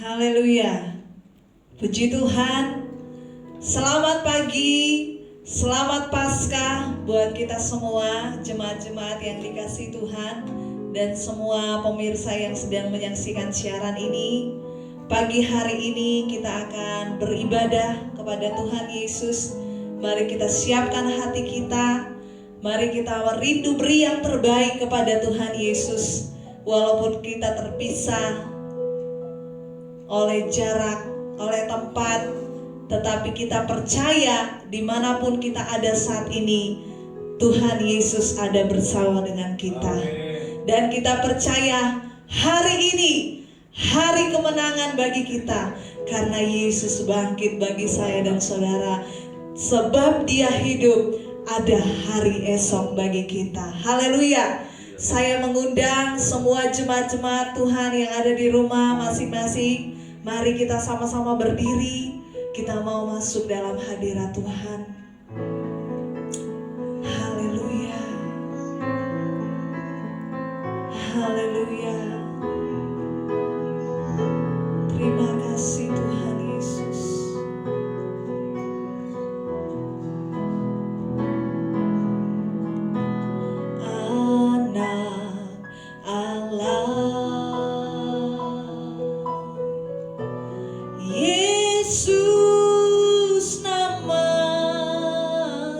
Haleluya. Puji Tuhan. Selamat pagi, selamat Paskah buat kita semua, jemaat-jemaat yang dikasihi Tuhan, dan semua pemirsa yang sedang menyaksikan siaran ini. Pagi hari ini kita akan beribadah kepada Tuhan Yesus. Mari kita siapkan hati kita. Mari kita merindu beri yang terbaik kepada Tuhan Yesus. Walaupun kita terpisah oleh jarak, oleh tempat, tetapi kita percaya dimanapun kita ada saat ini, Tuhan Yesus ada bersama dengan kita. Dan kita percaya hari ini hari kemenangan bagi kita, karena Yesus bangkit bagi saya dan saudara. Sebab Dia hidup, ada hari esok bagi kita. Haleluya. Saya mengundang semua jemaat-jemaat Tuhan yang ada di rumah masing-masing. Mari kita sama-sama berdiri. Kita mau masuk dalam hadirat Tuhan. Haleluya. Haleluya. Terima kasih Tuhan Yesus. Anak Allah, Yesus namanya,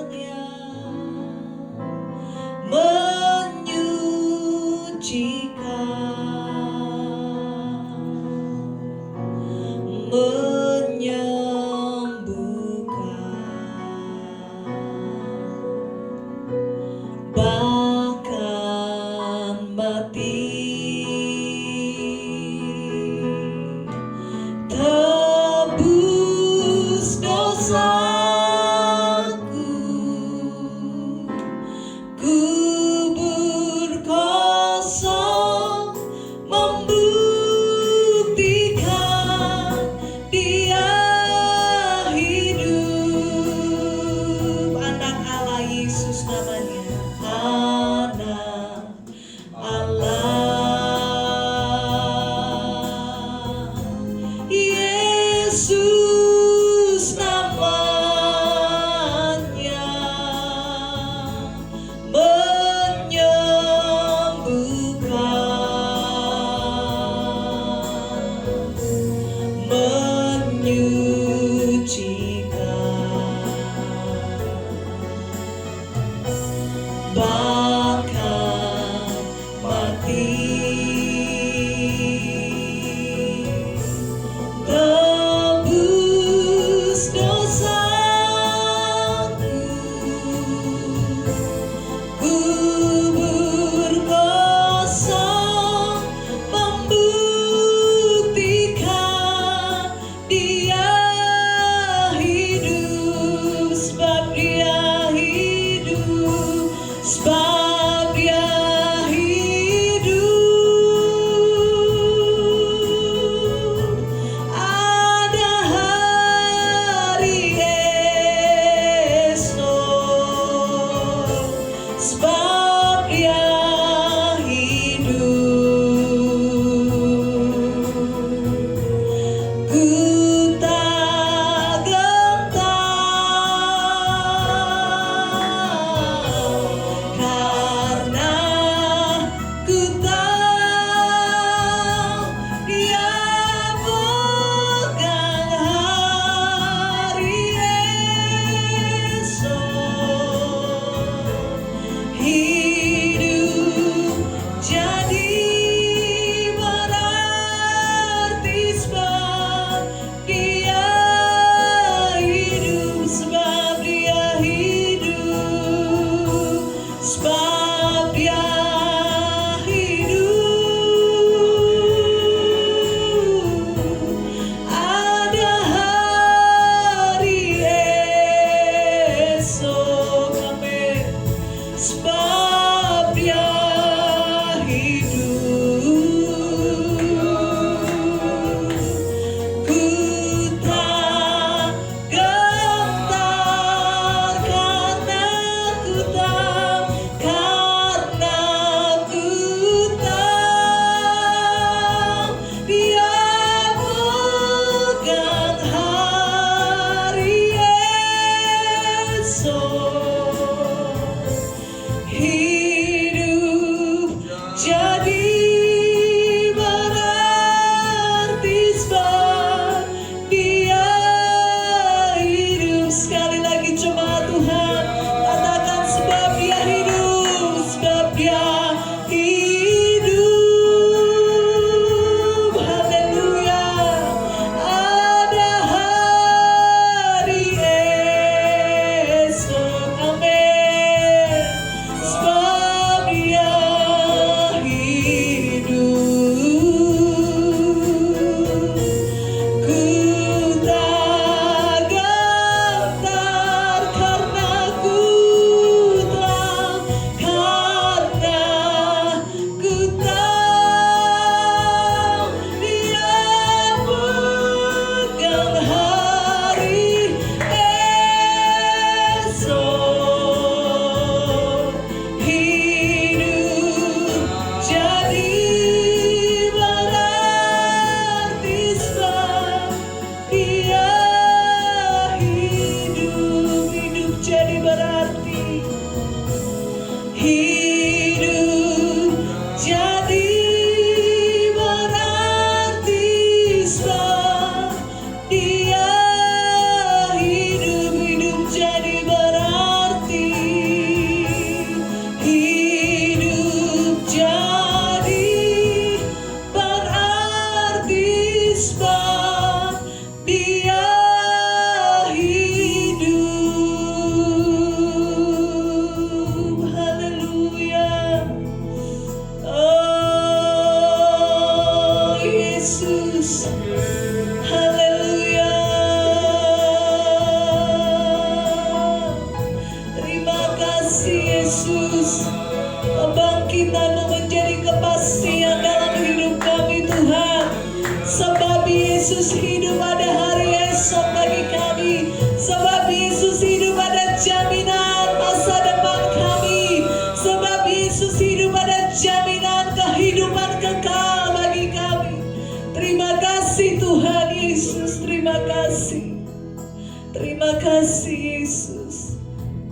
kasih Yesus.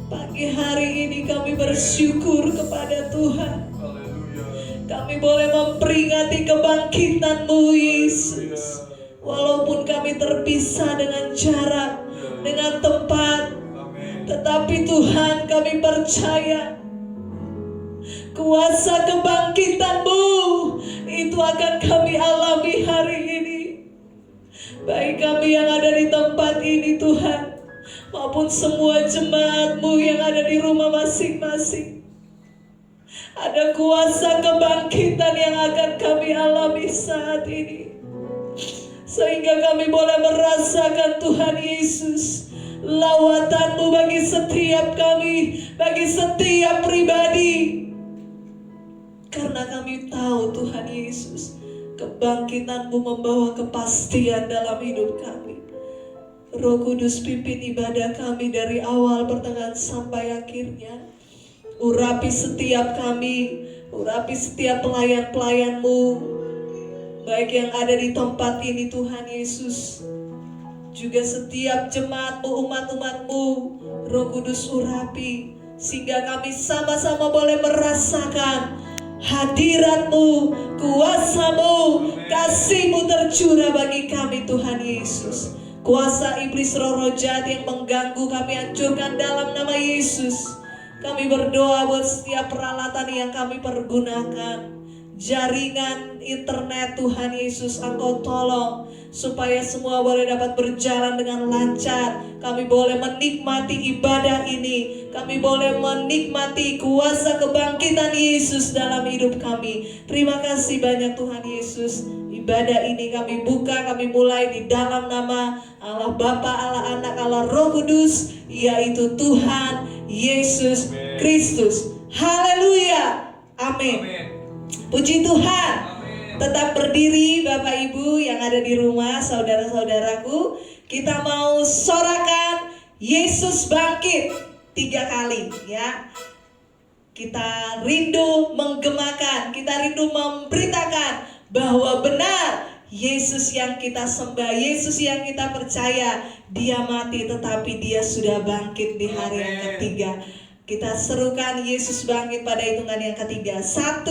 Pagi hari ini kami bersyukur kepada Tuhan. Kami boleh memperingati kebangkitan-Mu Yesus. Walaupun kami terpisah dengan jarak, dengan tempat, tetapi Tuhan kami percaya kuasa kebangkitan-Mu itu akan kami alami hari ini. Baik kami yang ada di tempat ini Tuhan, maupun semua jemaat-Mu yang ada di rumah masing-masing. Ada kuasa kebangkitan yang akan kami alami saat ini, sehingga kami boleh merasakan Tuhan Yesus, lawatan-Mu bagi setiap kami, bagi setiap pribadi. Karena kami tahu Tuhan Yesus, kebangkitan-Mu membawa kepastian dalam hidup kami. Roh Kudus pimpin ibadah kami dari awal, pertengahan sampai akhirnya. Urapi setiap kami, urapi setiap pelayan-pelayan-Mu, baik yang ada di tempat ini Tuhan Yesus, juga setiap jemaat-Mu, umat-umat-Mu. Roh Kudus urapi, sehingga kami sama-sama boleh merasakan hadirat-Mu, kuasa-Mu, kasih-Mu tercurah bagi kami Tuhan Yesus. Kuasa iblis roh-roh jahat yang mengganggu kami hancurkan dalam nama Yesus. Kami berdoa buat setiap peralatan yang kami pergunakan, jaringan internet Tuhan Yesus Engkau tolong, supaya semua boleh dapat berjalan dengan lancar. Kami boleh menikmati ibadah ini, kami boleh menikmati kuasa kebangkitan Yesus dalam hidup kami. Terima kasih banyak Tuhan Yesus. Ibadah ini kami buka, kami mulai di dalam nama Allah Bapa, Allah Anak, Allah Roh Kudus, yaitu Tuhan Yesus Kristus. Haleluya. Amin. Puji Tuhan. Tetap berdiri Bapak Ibu yang ada di rumah, saudara-saudaraku. Kita mau sorakan Yesus bangkit 3 kali ya. Kita rindu menggemakan, kita rindu memberitakan bahwa benar Yesus yang kita sembah, Yesus yang kita percaya, Dia mati tetapi Dia sudah bangkit di hari yang ketiga. Kita serukan Yesus bangkit pada hitungan yang ketiga. 1,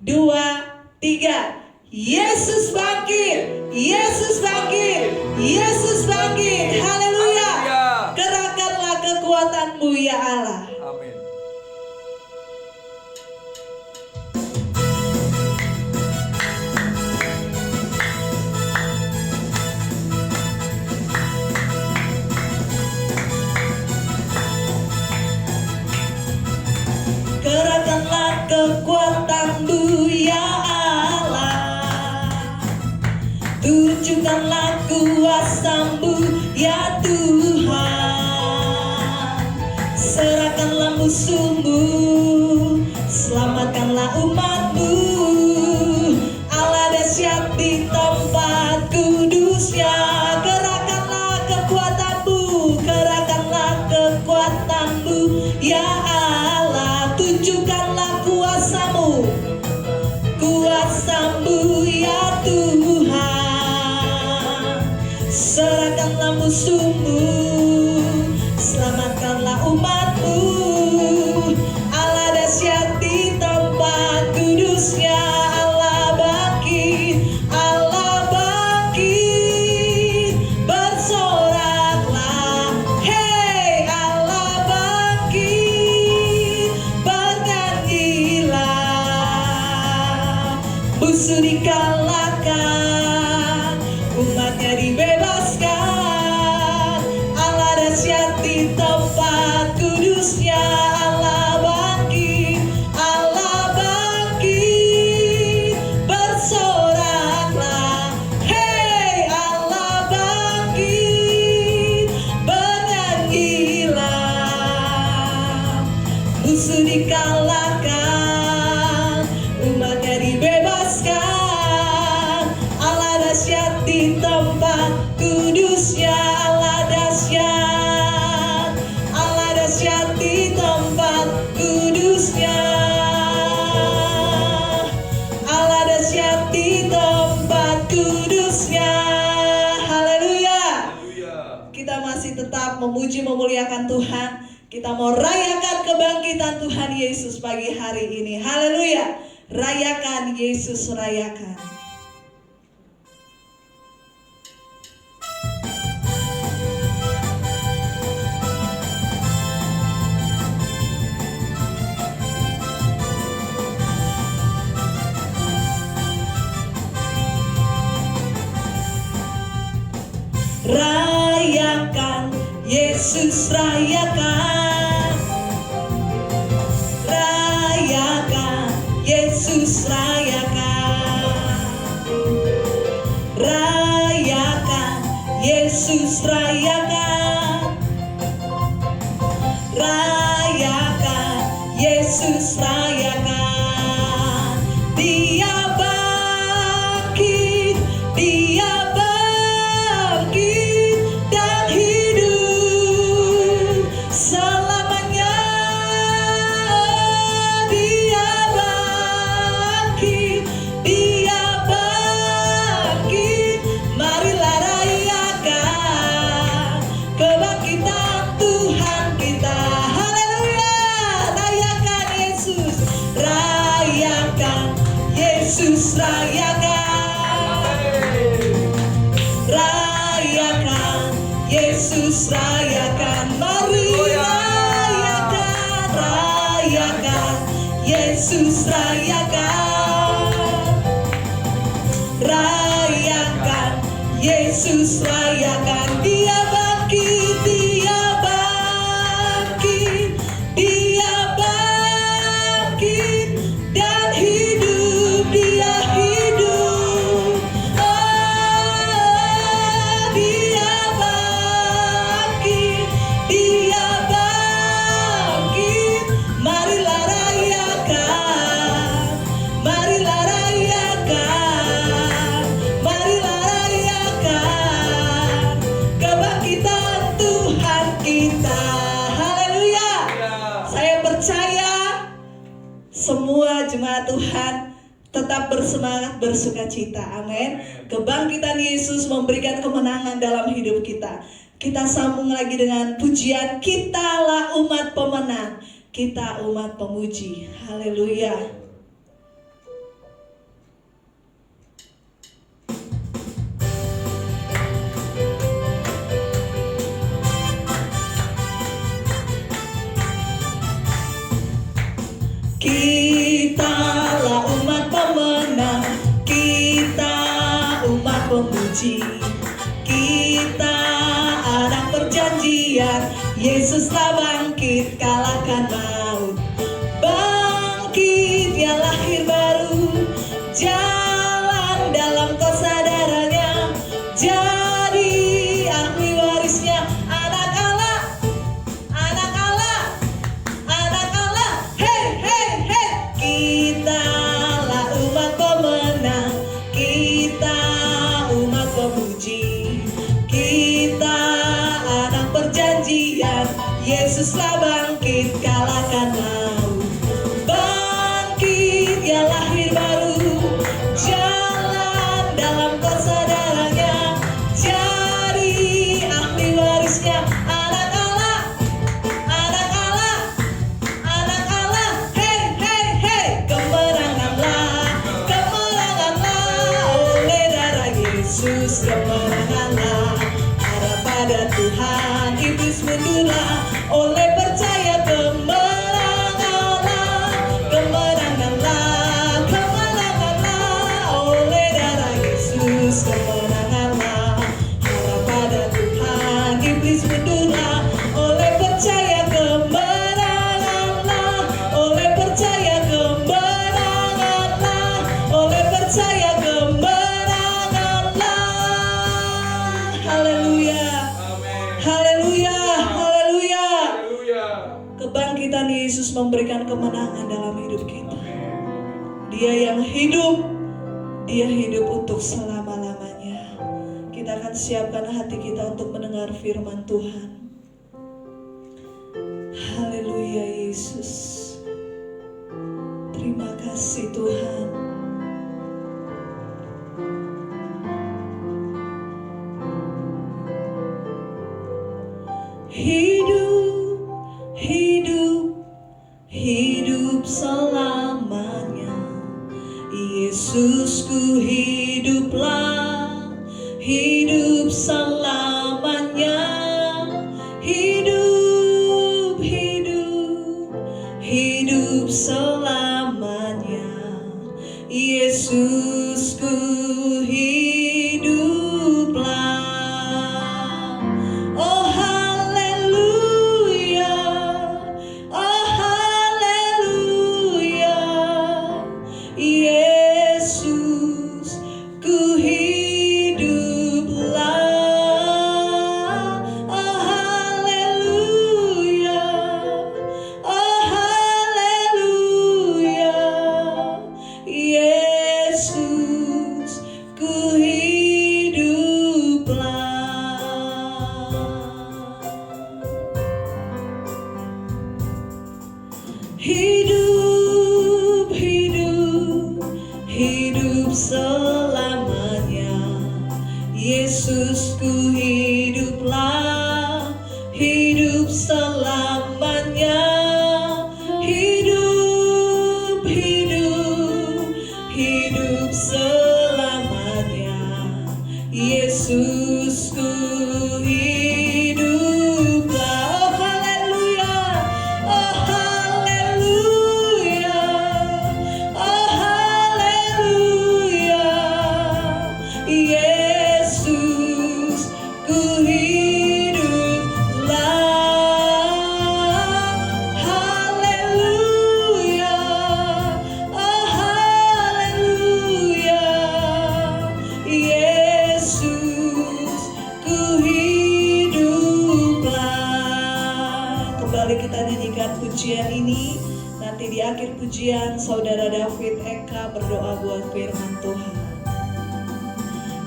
2, 3. Yesus bangkit, Yesus bangkit, Yesus bangkit. Haleluya. Gerakkanlah kekuatan-Mu ya Allah. Amin. Gerakkanlah kekuatan-Mu ya Allah, tunjukkanlah kuasa-Mu ya Tuhan. Serahkanlah musuh-Mu, selamatkanlah umat-Mu. Allah dahsyat di tempat kudus-Nya. Gerakkanlah kekuatan-Mu, gerakkanlah kekuatan-Mu ya Allah. Tunjukkanlah kuasa-Mu, kuasa-Mu ya Tuhan. Serahkanlah musuh-Mu, selamatkanlah umat-Mu. Allah dahsyat di tempat kudus-Nya. Allah bangkit, Allah bangkit. Bersoraklah, hei Allah bangkit. Bernyanyilah, musuh dikalahkan, umatnya dibebaskan. Allah dahsyat di tempat kudus-Nya. Allah bangkit, Allah bangkit. Bersoraklah, hei Allah bangkit. Bernyanyilah, musuh dikalahkan, umatnya dibebaskan. Allah dahsyat di tempat kudus-Nya. Allah dahsyat, Allah dahsyat di tempat kudus-Nya. Allah dahsyat di tempat kudus-Nya. Haleluya. Kita masih tetap memuji memuliakan Tuhan. Kita mau rayakan kebangkitan Tuhan Yesus pagi hari ini. Haleluya. Rayakan Yesus, rayakan. Rayakan Yesus, rayakan. Rayakan Yesus, rayakan. Rayakan Yesus, rayakan. Rayakan Yesus, rayakan. Dia bangkit, Dia bangkit dan hidup selamanya. Dia bangkit, Dia bangkit. Marilah rayakan kebangkitan Tuhan kita. Haleluya. Rayakan Yesus, rayakan Yesus, rayakan. Rayakan Yesus, rayakan. Mari rayakan, rayakan Yesus, rayakan. Rayakan Yesus, rayakan. Dia bangkit, Dia bangkit, Dia bangkit dan hidup, Dia hidup. Dia bangkit, Dia bangkit. Marilah rayakan, marilah rayakan, marilah rayakan kebangkitan Tuhan kita. Haleluya. Saya percaya semua jemaat Tuhan tetap bersemangat, bersukacita. Amin. Kebangkitan Yesus memberikan kemenangan dalam hidup kita. Kita sambung lagi dengan pujian, kitalah umat pemenang, kita umat pemuji. Haleluya. Kitalah umat pemenang, kita umat pemuji. Kita anak perjanjian, Yesus telah bangkit, kalahkan maut. Bangkit, ya lahir baru, jalan dalam kesadarannya, jadi ahli warisnya, anak Allah, anak Allah, anak Allah. Hey, hey, hey. Kitalah umat pemenang, kita umat pemuji. Kita anak perjanjian, Yesus telah bangkit, kalahkan maut. Bangkit, ya lahir baru, jalan dalam kesadarannya, jadi ahli warisnya, anak Allah, anak Allah, anak Allah. Hey, hey, hey. Kemenanganlah, kemenanganlah oleh darah Yesus. Kemenanganlah, harap pada Tuhan, iblis mundurlah oleh percaya. Kemenanganlah, kemenanganlah, kemenanganlah oleh darah Yesus. Kemenanganlah, harap pada Tuhan, iblis mundurlah oleh percaya. Kemenanganlah, oleh percaya. Kemenanganlah, oleh percaya. Kemenanganlah. Haleluya. Haleluya. Haleluya. Kebangkitan Yesus memberikan kemenangan dalam hidup kita. Dia yang hidup, Dia hidup untuk selama-lamanya. Kita akan siapkan hati kita untuk mendengar firman Tuhan. Haleluya Yesus. Terima kasih Tuhan. Hidup Hidup, hidup, hidup selamanya. Yesusku hiduplah, hidup selamanya. Hidup, hidup, hidup selamanya. Yesusku hiduplah. Oh haleluya, oh haleluya, oh haleluya. Yesus ku hiduplah. Haleluya, oh haleluya. Yesus ku hiduplah. Kembali kita nyanyikan pujian ini. Nanti di akhir pujian Saudara David Eka berdoa buat firman Tuhan.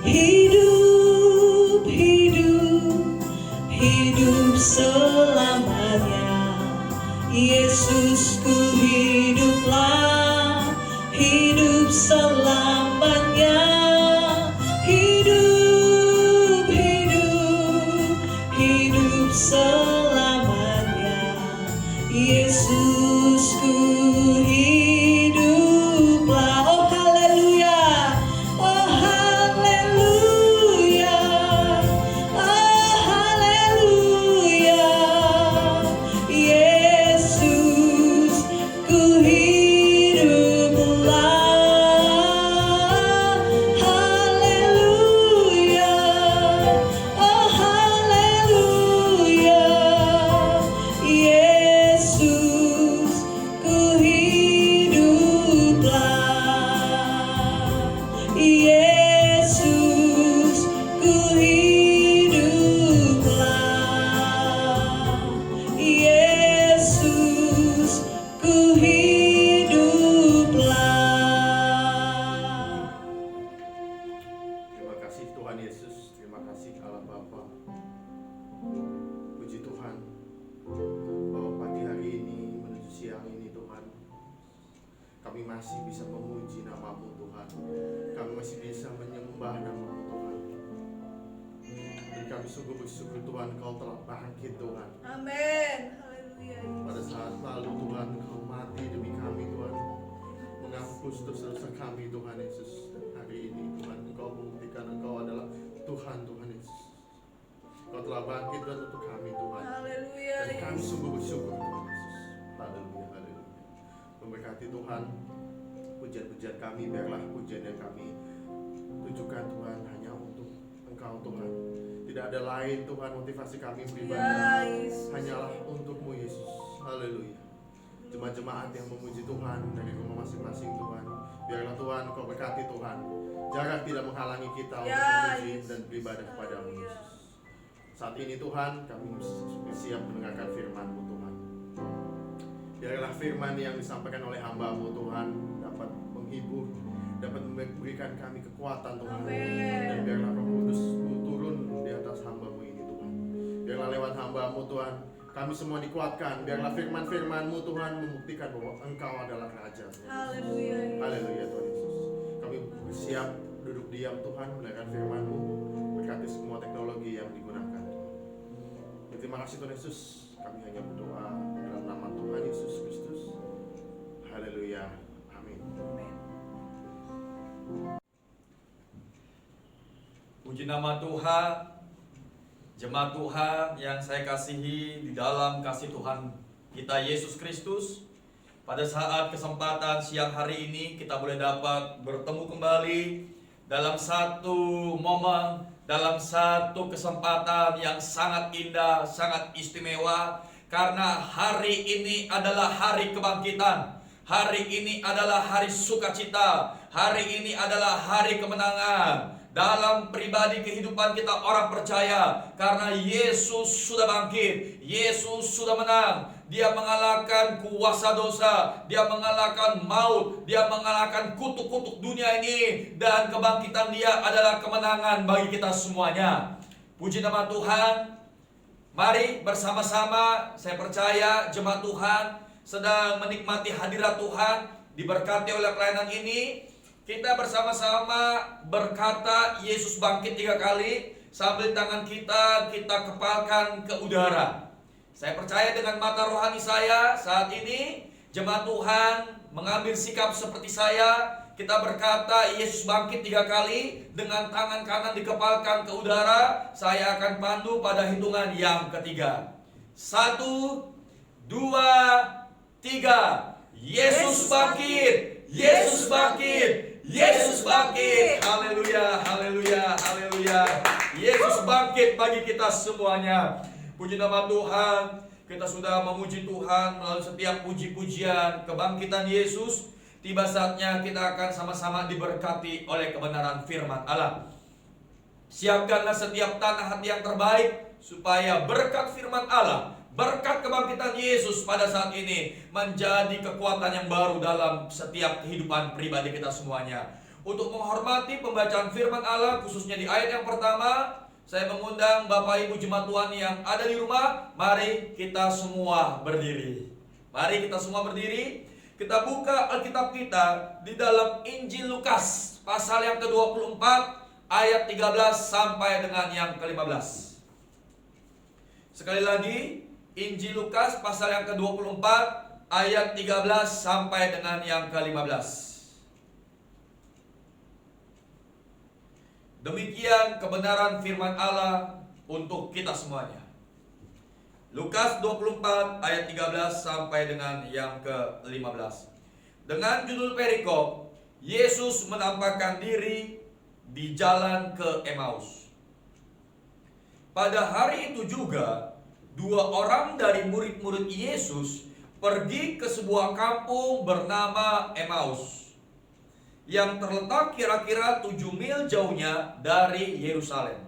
Hidup, hidup, hidup selamanya. Yesusku hiduplah, hidup selamanya. Hidup, hidup, hidup selamanya. Yesusku hiduplah. Oh haleluya, oh haleluya, oh haleluya. Yesus ku hiduplah. Haleluya, oh haleluya. Yesus ku hiduplah. Yesus ku hiduplah. Yesus ku hiduplah. Terima kasih Tuhan Yesus, terima kasih Allah Bapa. Puji Tuhan bahwa pagi hari ini menuju siang ini Tuhan, kami masih bisa memuji nama-Mu Tuhan. Kami masih bisa menyembah nama-Mu Tuhan. Dan kami sungguh bersyukur Tuhan Kau telah bangkit Tuhan. Amin. Haleluya. Pada saat lalu Tuhan Kau mati demi kami Tuhan, menghapus dosa-dosa kami Tuhan Yesus. Dan hari ini Tuhan Engkau membuktikan Engkau adalah Tuhan Yesus. Kau telah bangkit Tuhan untuk kami Tuhan. Haleluya. Dan kami sungguh bersyukur Tuhan Yesus. Haleluya, haleluya. Memberkati Tuhan, pujian-pujian kami biarlah pujian yang kami tujukan Tuhan hanya untuk Engkau Tuhan. Tidak ada lain Tuhan motivasi kami beribadah, hanyalah untuk-Mu Yesus. Haleluya. Jemaat-jemaat yang memuji Tuhan dari rumah masing-masing Tuhan, biarlah Tuhan Kau berkati Tuhan. Jarak tidak menghalangi kita untuk memuji dan beribadah kepada-Mu Yesus. Saat ini Tuhan kami bersiap mendengarkan firman-Mu Tuhan. Biarlah firman yang disampaikan oleh hamba-Mu Tuhan dapat menghibur, dapat memberikan kami kekuatan Tuhan. Dan biarlah Roh Kudus-Mu turun di atas hamba-Mu ini Tuhan. Biarlah lewat hamba-Mu Tuhan kami semua dikuatkan. Biarlah firman-firman-Mu Tuhan membuktikan bahwa Engkau adalah Raja. Haleluya. Haleluya Tuhan Yesus. Kami bersiap duduk diam Tuhan mendengarkan firman-Mu. Berkati semua teknologi yang digunakan. Terima kasih Tuhan Yesus. Kami hanya berdoa dalam nama Tuhan Yesus Kristus. Haleluya. Amin. Puji nama Tuhan. Jemaat Tuhan yang saya kasihi di dalam kasih Tuhan kita Yesus Kristus. Pada saat kesempatan siang hari ini kita boleh dapat bertemu kembali dalam satu momen, dalam satu kesempatan yang sangat indah, sangat istimewa. Karena hari ini adalah hari kebangkitan. Hari ini adalah hari sukacita. Hari ini adalah hari kemenangan dalam pribadi kehidupan kita orang percaya. Karena Yesus sudah bangkit, Yesus sudah menang. Dia mengalahkan kuasa dosa, Dia mengalahkan maut, Dia mengalahkan kutuk-kutuk dunia ini. Dan kebangkitan Dia adalah kemenangan bagi kita semuanya. Puji nama Tuhan. Mari bersama-sama, saya percaya jemaat Tuhan, sedang menikmati hadirat Tuhan, diberkati oleh pelayanan ini, kita bersama-sama berkata Yesus bangkit 3 kali sambil tangan kita kepalkan ke udara. Saya percaya dengan mata rohani saya saat ini jemaat Tuhan mengambil sikap seperti saya. Kita berkata Yesus bangkit 3 kali dengan tangan kanan dikepalkan ke udara. Saya akan pandu pada hitungan yang ketiga. 1, 2, 3. Yesus bangkit, Yesus bangkit, Yesus bangkit. Haleluya, haleluya, haleluya. Yesus bangkit bagi kita semuanya. Puji nama Tuhan. Kita sudah memuji Tuhan melalui setiap puji-pujian kebangkitan Yesus. Tiba saatnya kita akan sama-sama diberkati oleh kebenaran firman Allah. Siapkanlah setiap tanah hati yang terbaik supaya berkat firman Allah, berkat kebangkitan Yesus pada saat ini menjadi kekuatan yang baru dalam setiap kehidupan pribadi kita semuanya. Untuk menghormati pembacaan firman Allah khususnya di ayat yang pertama, saya mengundang Bapak Ibu jemaat Tuhan yang ada di rumah, mari kita semua berdiri. Mari kita semua berdiri. Kita buka Alkitab kita di dalam Injil Lukas pasal yang ke-24 ayat 13 sampai dengan yang ke-15. Sekali lagi, Injil Lukas pasal yang ke-24 ayat 13 sampai dengan yang ke-15. Demikian kebenaran firman Allah untuk kita semuanya. Lukas 24 ayat 13 sampai dengan yang ke-15. Dengan judul perikop, Yesus menampakkan diri di jalan ke Emmaus. Pada hari itu juga, 2 orang dari murid-murid Yesus pergi ke sebuah kampung bernama Emmaus, yang terletak kira-kira 7 mil jauhnya dari Yerusalem.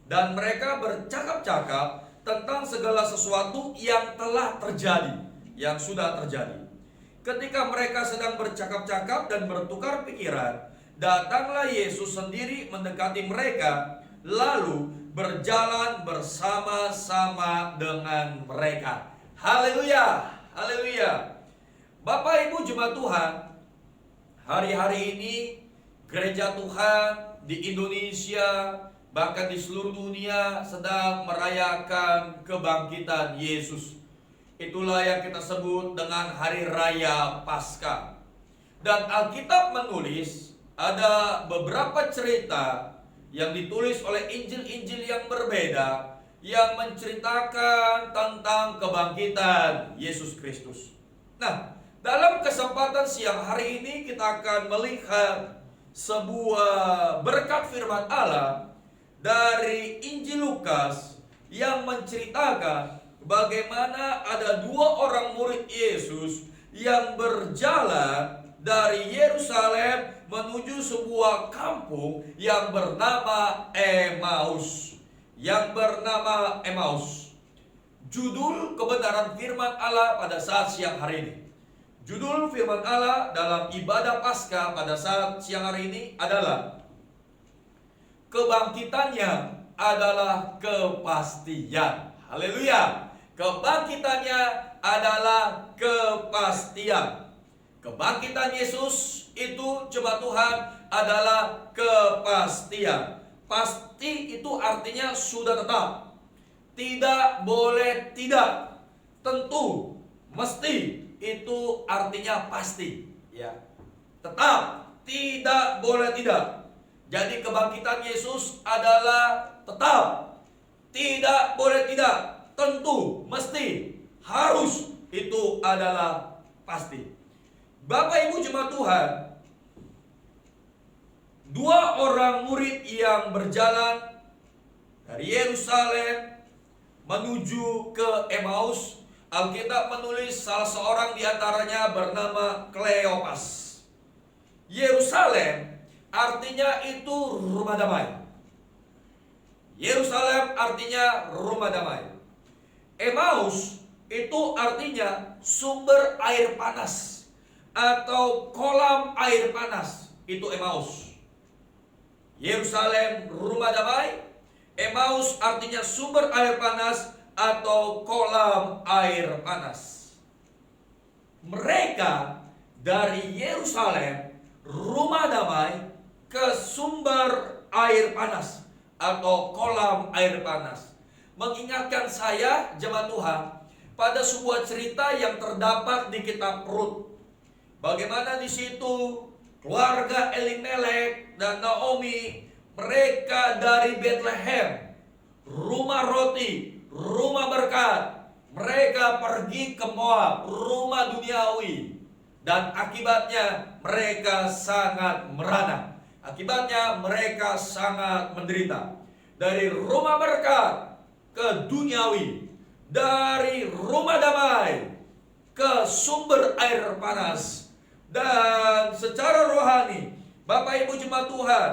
Dan mereka bercakap-cakap tentang segala sesuatu yang telah terjadi, yang sudah terjadi. Ketika mereka sedang bercakap-cakap dan bertukar pikiran, datanglah Yesus sendiri mendekati mereka, lalu berjalan bersama-sama dengan mereka. Haleluya, haleluya. Bapak Ibu jemaat Tuhan, hari-hari ini gereja Tuhan di Indonesia, bahkan di seluruh dunia sedang merayakan kebangkitan Yesus. Itulah yang kita sebut dengan Hari Raya Paskah. Dan Alkitab menulis ada beberapa cerita yang ditulis oleh Injil-Injil yang berbeda yang menceritakan tentang kebangkitan Yesus Kristus. Nah, dalam kesempatan siang hari ini kita akan melihat sebuah berkat firman Allah dari Injil Lukas yang menceritakan bagaimana ada 2 orang murid Yesus yang berjalan dari Yerusalem menuju sebuah kampung yang bernama Emmaus. Judul kebenaran firman Allah pada saat siang hari ini. Judul firman Allah dalam ibadah Paskah pada saat siang hari ini adalah kebangkitannya adalah kepastian. Haleluya. Kebangkitannya adalah kepastian. Kebangkitan Yesus itu jemaat Tuhan adalah kepastian. Pasti itu artinya sudah tetap. Tidak boleh tidak. Tentu, mesti, itu artinya pasti. Ya. Tetap, tidak boleh tidak. Jadi kebangkitan Yesus adalah tetap, tidak boleh tidak, tentu, mesti, harus, itu adalah pasti. Bapak Ibu jemaat Tuhan, 2 orang murid yang berjalan dari Yerusalem menuju ke Emmaus, Alkitab menulis salah seorang di antaranya bernama Kleopas. Yerusalem artinya itu rumah damai. Yerusalem artinya rumah damai. Emmaus itu artinya sumber air panas atau kolam air panas. Itu Emmaus. Yerusalem rumah damai, Emmaus artinya sumber air panas atau kolam air panas. mereka dari Yerusalem, rumah damai, ke sumber air panas atau kolam air panas. Mengingatkan saya, jemaat Tuhan, pada sebuah cerita yang terdapat di kitab Rut. Bagaimana di situ keluarga Elimelek dan Naomi, mereka dari Bethlehem, rumah roti, rumah berkat, mereka pergi ke Moab, rumah duniawi. Dan akibatnya mereka sangat merana. Akibatnya mereka sangat menderita. Dari rumah berkat ke duniawi, dari rumah damai ke sumber air panas. Dan secara rohani, Bapak Ibu jemaat Tuhan,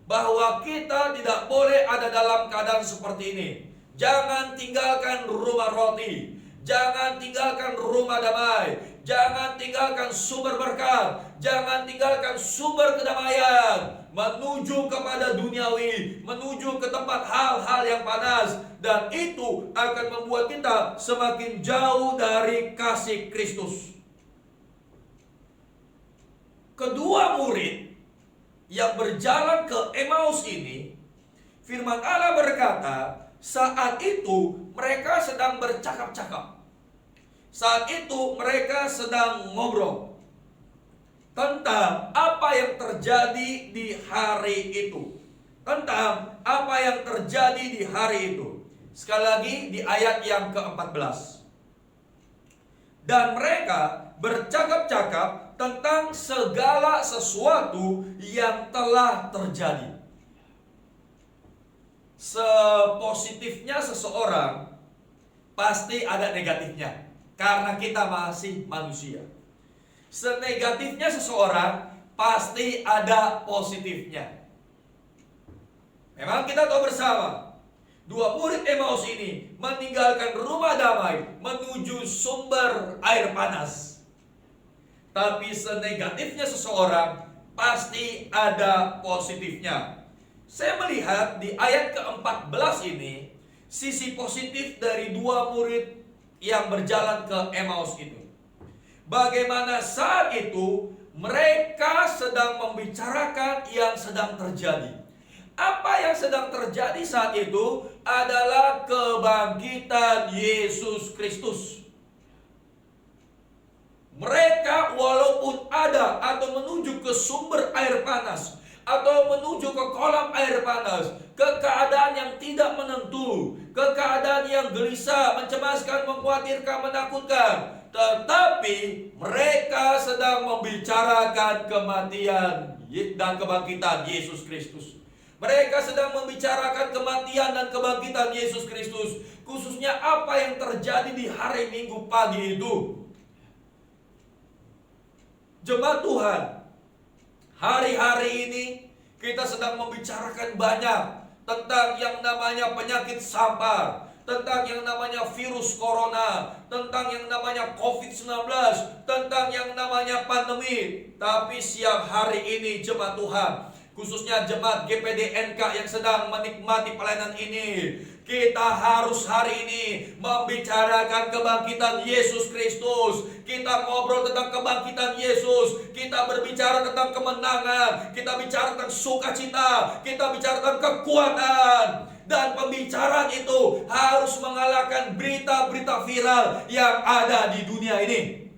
bahwa kita tidak boleh ada dalam keadaan seperti ini. Jangan tinggalkan rumah roti, jangan tinggalkan rumah damai, jangan tinggalkan sumber berkat, jangan tinggalkan sumber kedamaian, menuju kepada duniawi, menuju ke tempat hal-hal yang panas. Dan itu akan membuat kita semakin jauh dari kasih Kristus. Kedua murid yang berjalan ke Emmaus ini, firman Allah berkata, saat itu mereka sedang bercakap-cakap. Saat itu mereka sedang ngobrol tentang apa yang terjadi di hari itu. Tentang apa yang terjadi di hari itu. Sekali lagi di ayat yang ke-14. Dan mereka bercakap-cakap tentang segala sesuatu yang telah terjadi. Sepositifnya seseorang, pasti ada negatifnya, karena kita masih manusia. Senegatifnya seseorang, pasti ada positifnya. Memang kita tahu bersama, dua murid Emmaus ini meninggalkan rumah damai menuju sumber air panas. Tapi senegatifnya seseorang, pasti ada positifnya. Saya melihat di ayat ke-14 ini, sisi positif dari dua murid yang berjalan ke Emmaus itu. Bagaimana saat itu mereka sedang membicarakan yang sedang terjadi. Apa yang sedang terjadi saat itu adalah kebangkitan Yesus Kristus. Mereka walaupun ada atau menuju ke sumber air panas, atau menuju ke kolam air panas, ke keadaan yang tidak menentu, ke keadaan yang gelisah, mencemaskan, mengkhawatirkan, menakutkan, tetapi mereka sedang membicarakan kematian dan kebangkitan Yesus Kristus. Mereka sedang membicarakan kematian dan kebangkitan Yesus Kristus, khususnya apa yang terjadi di hari Minggu pagi itu. Jemaat Tuhan, hari-hari ini kita sedang membicarakan banyak tentang yang namanya penyakit sampar, tentang yang namanya virus corona, tentang yang namanya COVID-19, tentang yang namanya pandemi. Tapi siang hari ini jemaat Tuhan, khususnya jemaat GPD-NK yang sedang menikmati pelayanan ini, kita harus hari ini membicarakan kebangkitan Yesus Kristus. Kita ngobrol tentang kebangkitan Yesus. Kita berbicara tentang kemenangan. Kita bicara tentang sukacita. Kita bicara tentang kekuatan. Dan pembicaraan itu harus mengalahkan berita-berita viral yang ada di dunia ini.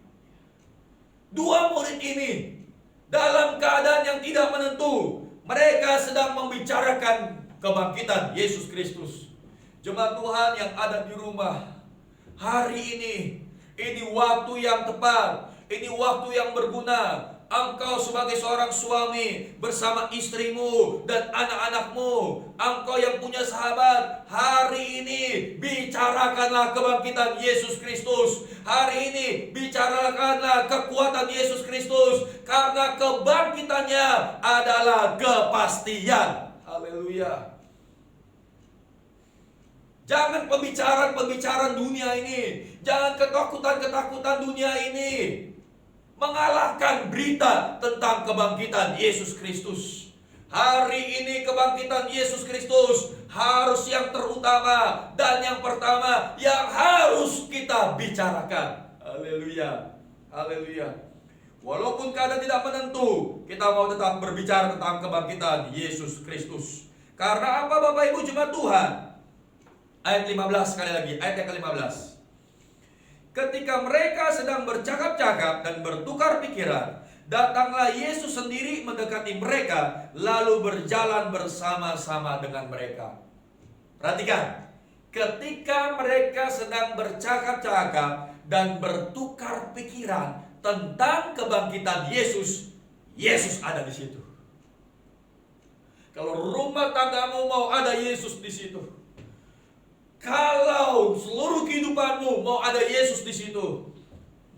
Dua murid ini dalam keadaan yang tidak menentu, mereka sedang membicarakan kebangkitan Yesus Kristus. Jemaat Tuhan yang ada di rumah, hari ini waktu yang tepat, ini waktu yang berguna. Engkau sebagai seorang suami bersama istrimu dan anak-anakmu, engkau yang punya sahabat, hari ini bicarakanlah kebangkitan Yesus Kristus. Hari ini bicarakanlah kekuatan Yesus Kristus, karena kebangkitannya adalah kepastian. Haleluya. Jangan pembicaraan dunia ini, jangan ketakutan dunia ini mengalahkan berita tentang kebangkitan Yesus Kristus. Hari ini kebangkitan Yesus Kristus harus yang terutama dan yang pertama yang harus kita bicarakan. Haleluya. Haleluya. Walaupun keadaan tidak menentu, kita mau tetap berbicara tentang kebangkitan Yesus Kristus. Karena apa Bapak Ibu jemaat Tuhan? Ayat 15 sekali lagi, ayat yang ke-15. Ketika mereka sedang bercakap-cakap dan bertukar pikiran, datanglah Yesus sendiri mendekati mereka, lalu berjalan bersama-sama dengan mereka. Perhatikan, ketika mereka sedang bercakap-cakap dan bertukar pikiran tentang kebangkitan Yesus, Yesus ada di situ. Kalau rumah tanggamu mau ada Yesus di situ. Kalau seluruh kehidupanmu mau ada Yesus di situ.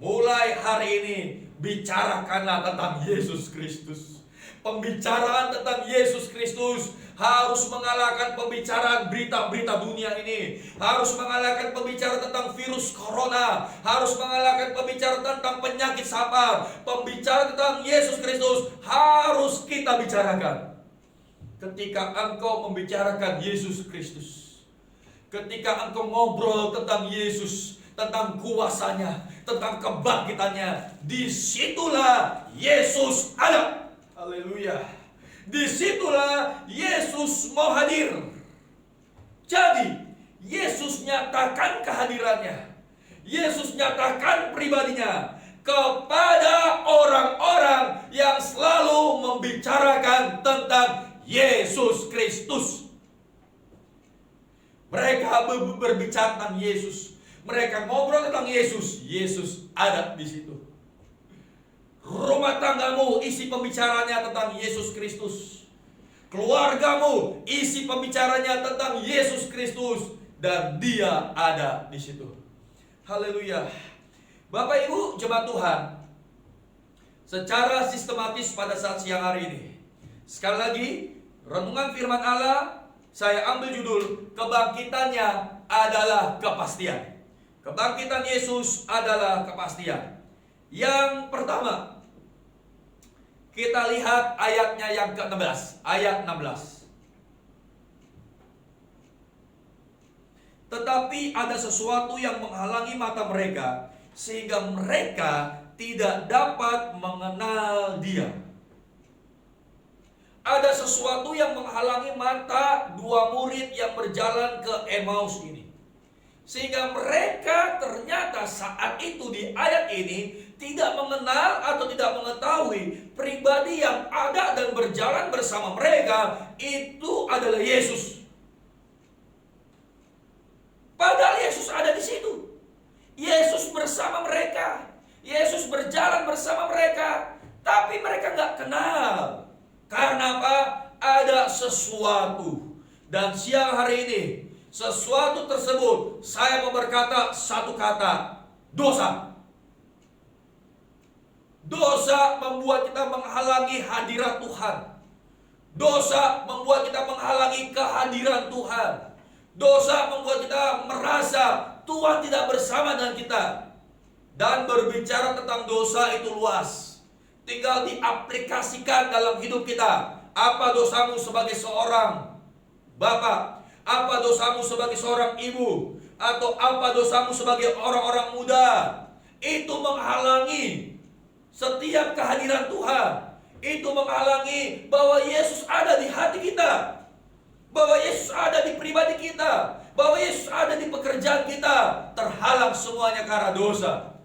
Mulai hari ini bicarakanlah tentang Yesus Kristus. Pembicaraan tentang Yesus Kristus harus mengalahkan pembicaraan berita-berita dunia ini. Harus mengalahkan pembicaraan tentang virus corona. Harus mengalahkan pembicaraan tentang penyakit sampar. Pembicaraan tentang Yesus Kristus harus kita bicarakan. Ketika engkau membicarakan Yesus Kristus, ketika engkau ngobrol tentang Yesus, tentang kuasanya, tentang kebangkitannya, disitulah Yesus ada. Haleluya. Disitulah Yesus mau hadir. Jadi Yesus nyatakan kehadirannya, Yesus nyatakan pribadinya kepada orang-orang yang selalu membicarakan tentang Yesus Kristus. Mereka berbicara tentang Yesus, mereka ngobrol tentang Yesus. Yesus ada di situ. Rumah tanggamu isi pembicaranya tentang Yesus Kristus. Keluargamu isi pembicaranya tentang Yesus Kristus, dan Dia ada di situ. Haleluya. Bapak Ibu jemaat Tuhan, secara sistematis pada saat siang hari ini, sekali lagi renungan firman Allah saya ambil judul kebangkitannya adalah kepastian. Kebangkitan Yesus adalah kepastian. Yang pertama, kita lihat ayatnya yang ke-16, ayat 16. Tetapi ada sesuatu yang menghalangi mata mereka, sehingga mereka tidak dapat mengenal Dia. Ada sesuatu yang menghalangi mata dua murid yang berjalan ke Emmaus ini, sehingga mereka ternyata saat itu di ayat ini tidak mengenal atau tidak mengetahui pribadi yang ada dan berjalan bersama mereka itu adalah Yesus. Padahal Yesus ada di situ. Yesus bersama mereka. Yesus berjalan bersama mereka. Tapi mereka nggak kenal. Karena apa? Ada sesuatu. Dan siang hari ini, sesuatu tersebut, saya mau berkata satu kata, dosa. Dosa membuat kita menghalangi hadirat Tuhan. Dosa membuat kita menghalangi kehadiran Tuhan. Dosa membuat kita merasa Tuhan tidak bersama dengan kita. Dan berbicara tentang dosa itu luas. Tinggal diaplikasikan dalam hidup kita. Apa dosamu sebagai seorang bapak? Apa dosamu sebagai seorang ibu? Atau apa dosamu sebagai orang-orang muda? Itu menghalangi setiap kehadiran Tuhan. Itu menghalangi bahwa Yesus ada di hati kita, bahwa Yesus ada di pribadi kita, bahwa Yesus ada di pekerjaan kita. Terhalang semuanya karena dosa.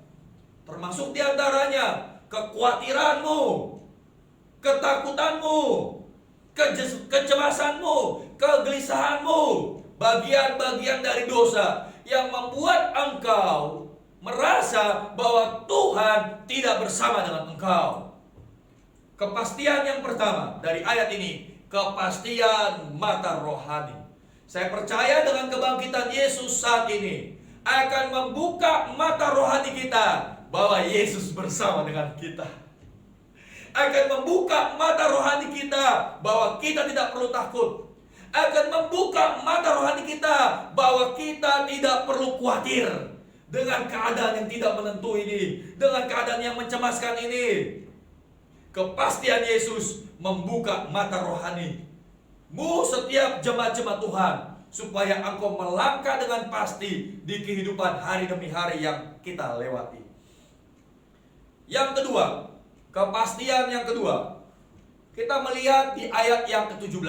Termasuk diantaranya kekhawatiranmu, ketakutanmu, kecemasanmu, kegelisahanmu, bagian-bagian dari dosa yang membuat engkau merasa bahwa Tuhan tidak bersama dengan engkau. Kepastian yang pertama dari ayat ini, kepastian mata rohani. Saya percaya dengan kebangkitan Yesus saat ini akan membuka mata rohani kita bahwa Yesus bersama dengan kita. Akan membuka mata rohani kita bahwa kita tidak perlu takut. Akan membuka mata rohani kita bahwa kita tidak perlu khawatir dengan keadaan yang tidak menentu ini, dengan keadaan yang mencemaskan ini. Kepastian Yesus membuka mata rohanimu setiap jemaat-jemaat Tuhan, supaya engkau melangkah dengan pasti di kehidupan hari demi hari yang kita lewati. Yang kedua, kepastian yang kedua, kita melihat di ayat yang ke-17.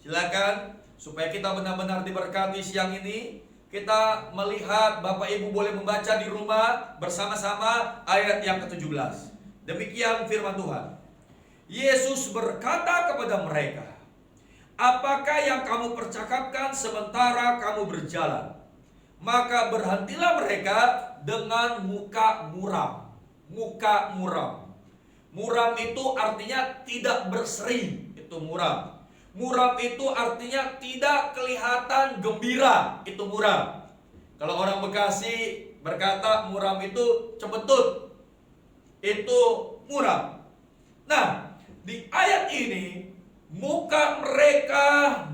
Silakan, supaya kita benar-benar diberkati siang ini, kita melihat, Bapak Ibu boleh membaca di rumah bersama-sama ayat yang ke-17. Demikian firman Tuhan. Yesus berkata kepada mereka, "Apakah yang kamu percakapkan sementara kamu berjalan?" Maka berhentilah mereka dengan muka muram. Muka muram. Muram itu artinya tidak berseri. Itu muram. Muram itu artinya tidak kelihatan gembira. Itu muram. Kalau orang Bekasi berkata muram itu cembetut. Itu muram. Nah, di ayat ini muka mereka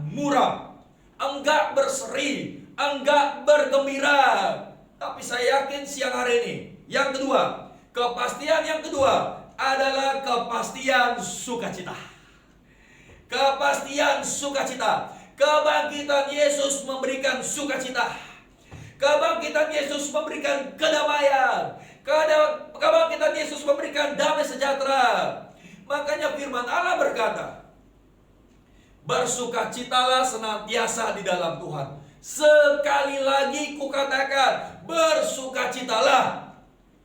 muram. Enggak berseri, enggak bergembira. Tapi saya yakin siang hari ini, yang kedua, kepastian yang kedua adalah kepastian sukacita. Kepastian sukacita. Kebangkitan Yesus memberikan sukacita. Kebangkitan Yesus memberikan kedamaian. Kebangkitan Yesus memberikan damai sejahtera. Makanya firman Allah berkata, "Bersukacitalah senantiasa di dalam Tuhan." Sekali lagi kukatakan, bersukacitalah.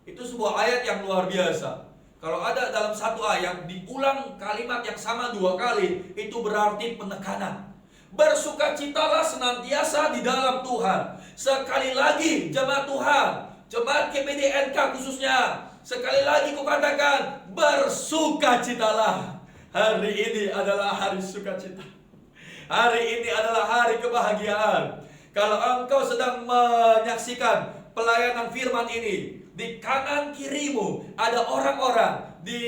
Itu sebuah ayat yang luar biasa. Kalau ada dalam satu ayat diulang kalimat yang sama 2 kali, itu berarti penekanan. Bersukacitalah senantiasa di dalam Tuhan. Sekali lagi jemaat Tuhan, jemaat KPDNK khususnya, sekali lagi kukatakan, bersukacitalah. Hari ini adalah hari sukacita. Hari ini adalah hari kebahagiaan. Kalau engkau sedang menyaksikan pelayanan firman ini, di kanan kirimu ada orang-orang, di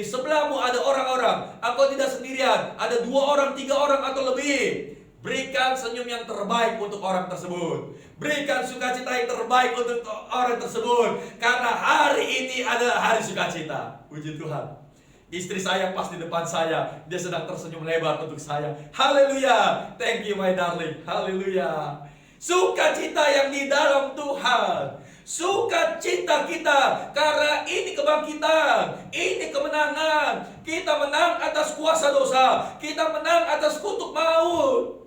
sebelahmu ada orang-orang. Engkau tidak sendirian, ada 2 orang, 3 orang atau lebih. Berikan senyum yang terbaik untuk orang tersebut. Berikan sukacita yang terbaik untuk orang tersebut. Karena hari ini adalah hari sukacita. Puji Tuhan. Istri saya pas di depan saya, dia sedang tersenyum lebar untuk saya. Haleluya. Thank you my darling. Haleluya. Sukacita yang di dalam Tuhan. Sukacita kita karena ini kebangkitan, ini kemenangan. Kita menang atas kuasa dosa, kita menang atas kutuk maut.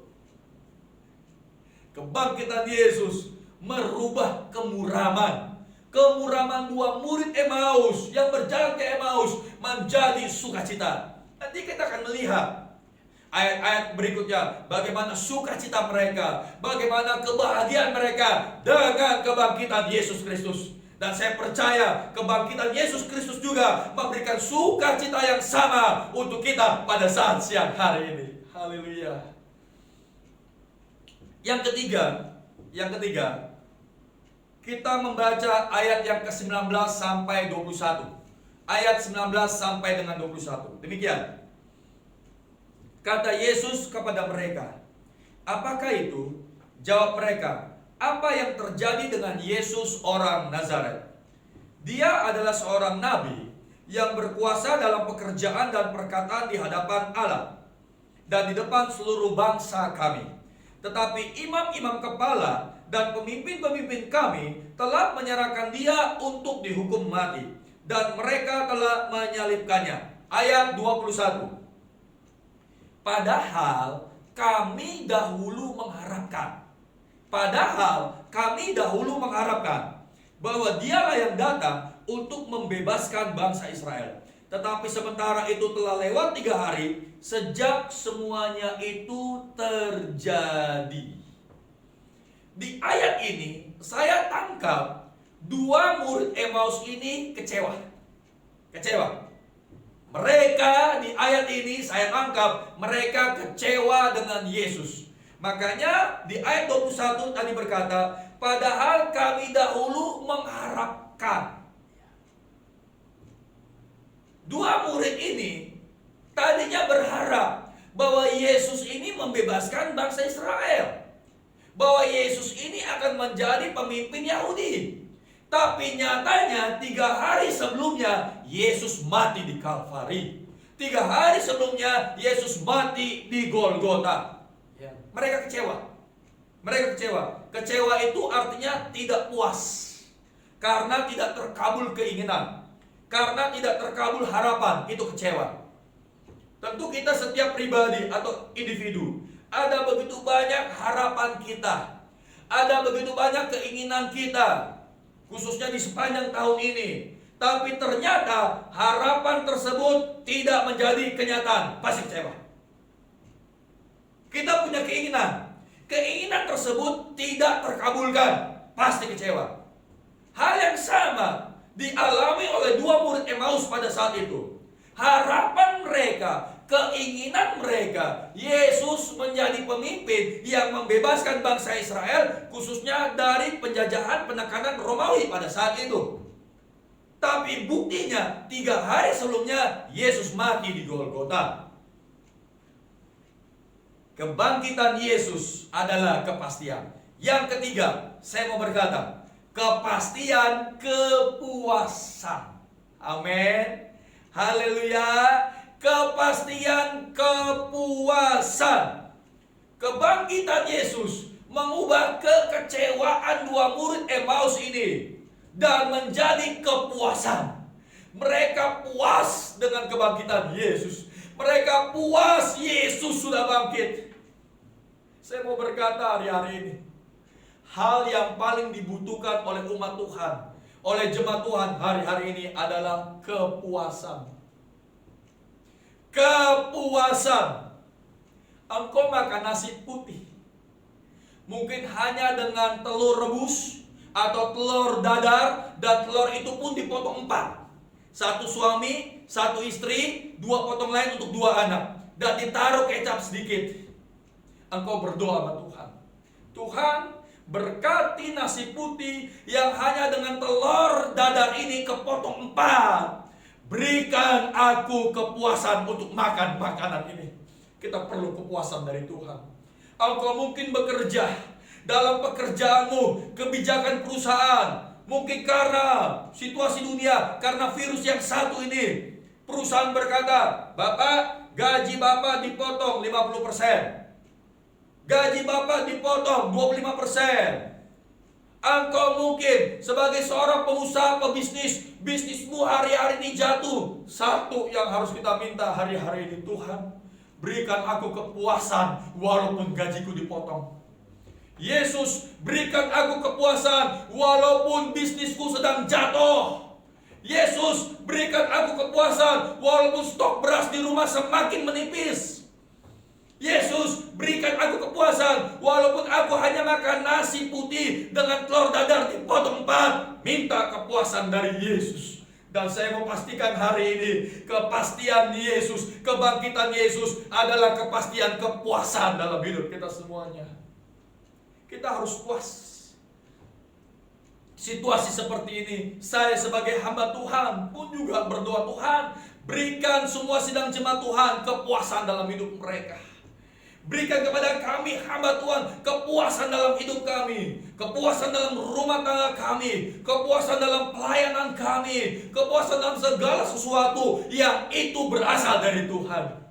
Kebangkitan Yesus merubah kemuraman. Kemuraman 2 murid Emmaus yang berjalan ke Emmaus menjadi sukacita. Nanti kita akan melihat ayat-ayat berikutnya bagaimana sukacita mereka, bagaimana kebahagiaan mereka dengan kebangkitan Yesus Kristus. Dan saya percaya kebangkitan Yesus Kristus juga memberikan sukacita yang sama untuk kita pada saat siang hari ini. Haleluya. Yang ketiga, kita membaca ayat yang ke-19 sampai 21. Ayat 19 sampai dengan 21. Demikian. Kata Yesus kepada mereka, "Apakah itu?" Jawab mereka, "Apa yang terjadi dengan Yesus orang Nazaret? Dia adalah seorang nabi yang berkuasa dalam pekerjaan dan perkataan di hadapan Allah dan di depan seluruh bangsa kami. Tetapi imam-imam kepala dan pemimpin-pemimpin kami telah menyerahkan dia untuk dihukum mati, dan mereka telah menyalibkannya." Ayat 21. Padahal kami dahulu mengharapkan bahwa dialah yang datang untuk membebaskan bangsa Israel. Tetapi sementara itu telah lewat 3 hari sejak semuanya itu terjadi. Di ayat ini saya tangkap 2 murid Emmaus ini kecewa. Mereka di ayat ini saya tangkap mereka kecewa dengan Yesus. Makanya di ayat 21 tadi berkata, padahal kami dahulu mengharapkan. 2 murid ini tadinya berharap bahwa Yesus ini membebaskan bangsa Israel, bahwa Yesus ini akan menjadi pemimpin Yahudi. Tapi nyatanya 3 hari sebelumnya Yesus mati di Kalvari. 3 hari sebelumnya Yesus mati di Golgota. Mereka kecewa. Kecewa itu artinya tidak puas. karena tidak terkabul keinginan, karena tidak terkabul harapan, itu kecewa. Tentu kita setiap pribadi atau individu, ada begitu banyak harapan kita, ada begitu banyak keinginan kita, khususnya di sepanjang tahun ini. Tapi ternyata harapan tersebut tidak menjadi kenyataan, pasti kecewa. Kita punya keinginan tersebut tidak terkabulkan, pasti kecewa. Hal yang sama dialami oleh dua murid Emmaus pada saat itu. Harapan mereka, keinginan mereka, Yesus menjadi pemimpin yang membebaskan bangsa Israel, khususnya dari penjajahan penekanan Romawi pada saat itu. Tapi buktinya 3 hari sebelumnya Yesus mati di Golgota. Kebangkitan Yesus adalah kepastian. Yang ketiga, saya mau berkata, kepastian kepuasan. Amin. Haleluya. Kepastian kepuasan. Kebangkitan Yesus mengubah kekecewaan dua murid Emmaus ini dan menjadi kepuasan. Mereka puas dengan kebangkitan Yesus. Mereka puas Yesus sudah bangkit. Saya mau berkata hari-hari ini, hal yang paling dibutuhkan oleh umat Tuhan, oleh jemaat Tuhan hari-hari ini adalah kepuasan. Kepuasan. Engkau makan nasi putih, mungkin hanya dengan telur rebus atau telur dadar, dan telur itu pun dipotong 4. 1 suami, 1 istri, 2 potong lain untuk 2 anak, dan ditaruh kecap sedikit. Engkau berdoa sama Tuhan, Tuhan, berkati nasi putih yang hanya dengan telur dadar ini kepotong 4. Berikan aku kepuasan untuk makan makanan ini. Kita perlu kepuasan dari Tuhan. Engkau mungkin bekerja, dalam pekerjaanmu, kebijakan perusahaan, mungkin karena situasi dunia, karena virus yang satu ini, perusahaan berkata, Bapak, gaji Bapak dipotong 50%. Gaji Bapak dipotong 25%. Engkau mungkin sebagai seorang pengusaha pebisnis, bisnismu hari-hari ini jatuh. Satu yang harus kita minta hari-hari ini, Tuhan, berikan aku kepuasan walaupun gajiku dipotong. Yesus, berikan aku kepuasan walaupun bisnisku sedang jatuh. Yesus, berikan aku kepuasan walaupun stok beras di rumah semakin menipis. Yesus, berikan aku kepuasan walaupun aku hanya makan nasi putih dengan telur dadar dipotong 4. Minta kepuasan dari Yesus. Dan saya mau pastikan hari ini, kepastian Yesus, kebangkitan Yesus adalah kepastian kepuasan dalam hidup kita semuanya. Kita harus puas. Situasi seperti ini, saya sebagai hamba Tuhan pun juga berdoa, Tuhan, berikan semua sidang jemaat Tuhan kepuasan dalam hidup mereka. Berikan kepada kami hamba Tuhan kepuasan dalam hidup kami, kepuasan dalam rumah tangga kami, kepuasan dalam pelayanan kami, kepuasan dalam segala sesuatu yang itu berasal dari Tuhan.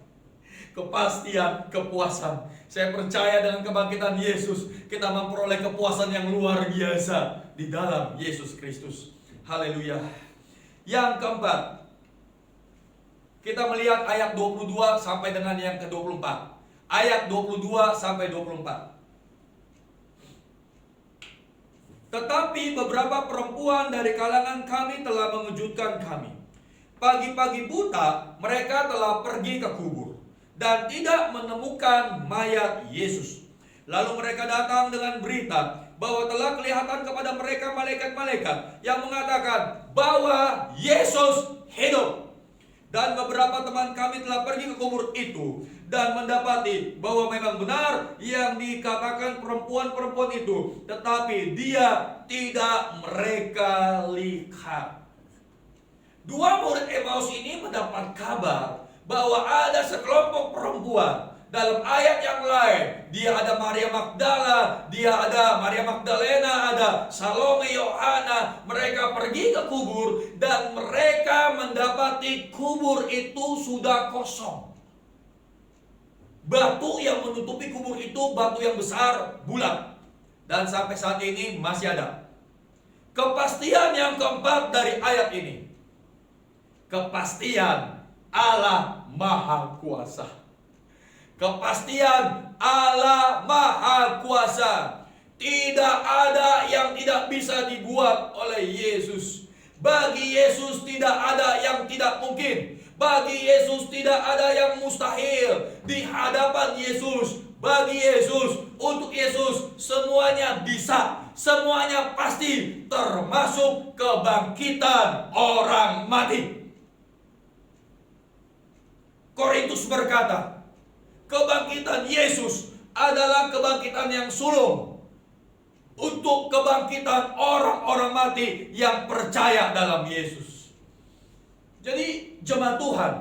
Kepastian kepuasan. Saya percaya dengan kebangkitan Yesus, kita memperoleh kepuasan yang luar biasa di dalam Yesus Kristus. Haleluya. Yang keempat, kita melihat ayat 22 sampai dengan yang ke-24. Ayat 22 sampai 24. Tetapi beberapa perempuan dari kalangan kami telah mengejutkan kami. Pagi-pagi buta mereka telah pergi ke kubur dan tidak menemukan mayat Yesus. Lalu mereka datang dengan berita bahwa telah kelihatan kepada mereka malaikat-malaikat yang mengatakan bahwa Yesus hidup. Dan beberapa teman kami telah pergi ke kubur itu dan mendapati bahwa memang benar yang dikatakan perempuan-perempuan itu, tetapi dia tidak mereka lihat. Dua murid Emmaus ini mendapat kabar bahwa ada sekelompok perempuan. Dalam ayat yang lain, dia ada Maria Magdala, dia ada Maria Magdalena, ada Salome, Yohana. Mereka pergi ke kubur dan mereka mendapati kubur itu sudah kosong. Batu yang menutupi kubur itu batu yang besar, bulat, dan sampai saat ini masih ada. Kepastian yang keempat dari ayat ini, kepastian Allah Maha Kuasa. Kepastian Allah Maha Kuasa. Tidak ada yang tidak bisa dibuat oleh Yesus. Bagi Yesus tidak ada yang tidak mungkin. Bagi Yesus tidak ada yang mustahil. Di hadapan Yesus, bagi Yesus, untuk Yesus semuanya bisa. Semuanya pasti, termasuk kebangkitan orang mati. Korintus berkata, kebangkitan Yesus adalah kebangkitan yang sulung untuk kebangkitan orang-orang mati yang percaya dalam Yesus. Jadi jemaat Tuhan,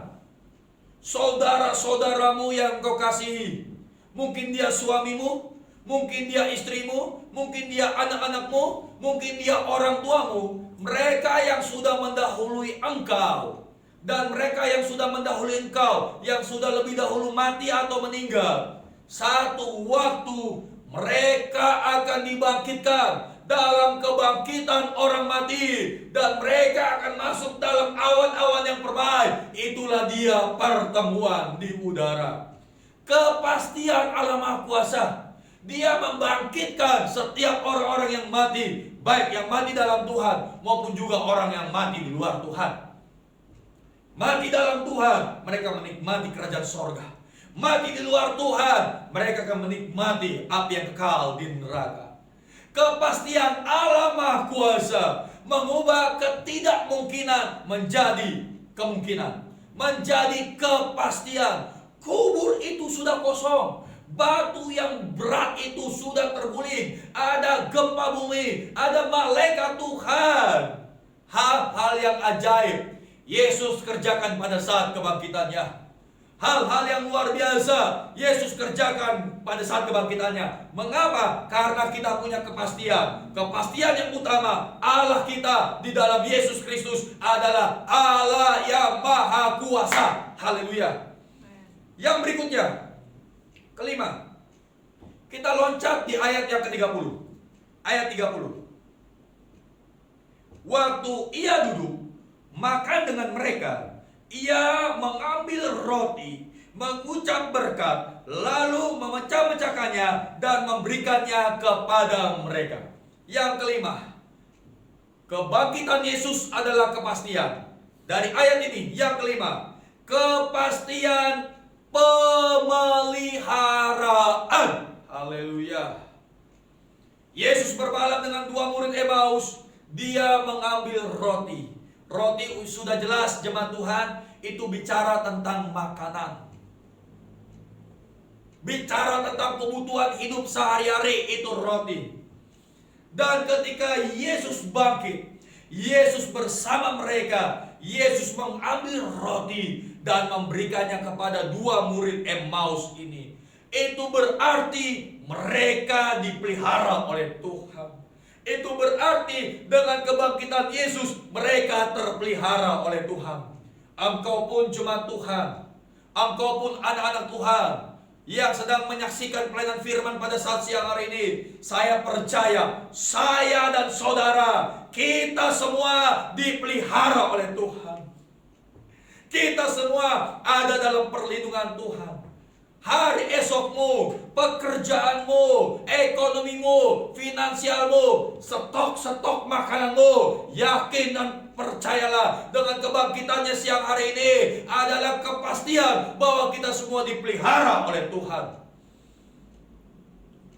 saudara-saudaramu yang kau kasihi, mungkin dia suamimu, mungkin dia istrimu, mungkin dia anak-anakmu, mungkin dia orang tuamu, mereka yang sudah mendahului engkau, dan mereka yang sudah mendahului engkau, yang sudah lebih dahulu mati atau meninggal, satu waktu mereka akan dibangkitkan dalam kebangkitan orang mati, dan mereka akan masuk dalam awan-awan yang permai. Itulah dia pertemuan di udara. Kepastian Allah Maha Kuasa. Dia membangkitkan setiap orang-orang yang mati, baik yang mati dalam Tuhan maupun juga orang yang mati di luar Tuhan. Mati dalam Tuhan, mereka menikmati kerajaan sorga. Mati di luar Tuhan, mereka akan menikmati api yang kekal di neraka. Kepastian Allah Maha Kuasa mengubah ketidakmungkinan menjadi kemungkinan, menjadi kepastian. Kubur itu sudah kosong, batu yang berat itu sudah terguling, ada gempa bumi, ada malaikat Tuhan. Hal-hal yang ajaib Yesus kerjakan pada saat kebangkitannya. Hal-hal yang luar biasa Yesus kerjakan pada saat kebangkitannya. Mengapa? Karena kita punya kepastian. Kepastian yang utama, Allah kita di dalam Yesus Kristus adalah Allah yang Maha Kuasa. Haleluya. Yang berikutnya, kelima, kita loncat di ayat yang ke-30. Ayat 30. Waktu ia duduk makan dengan mereka, ia mengambil roti, mengucap berkat, lalu memecah-mecahkannya dan memberikannya kepada mereka. Yang kelima, kebangkitan Yesus adalah kepastian. Dari ayat ini, yang kelima, kepastian pemeliharaan. Haleluya. Yesus bermalam dengan dua murid Emmaus. Dia mengambil roti. Roti sudah jelas jemaat Tuhan, itu bicara tentang makanan. Bicara tentang kebutuhan hidup sehari-hari, itu roti. Dan ketika Yesus bangkit, Yesus bersama mereka, Yesus mengambil roti dan memberikannya kepada dua murid Emmaus ini. Itu berarti mereka dipelihara oleh Tuhan. Itu berarti dengan kebangkitan Yesus mereka terpelihara oleh Tuhan. Engkau pun jemaat Tuhan, engkau pun anak-anak Tuhan yang sedang menyaksikan pelayanan firman pada saat siang hari ini, saya percaya, saya dan saudara, kita semua dipelihara oleh Tuhan. Kita semua ada dalam perlindungan Tuhan. Hari esokmu, pekerjaanmu, ekonomimu, finansialmu, stok-stok makananmu, yakin dan percayalah dengan kebangkitannya siang hari ini adalah kepastian bahwa kita semua dipelihara oleh Tuhan.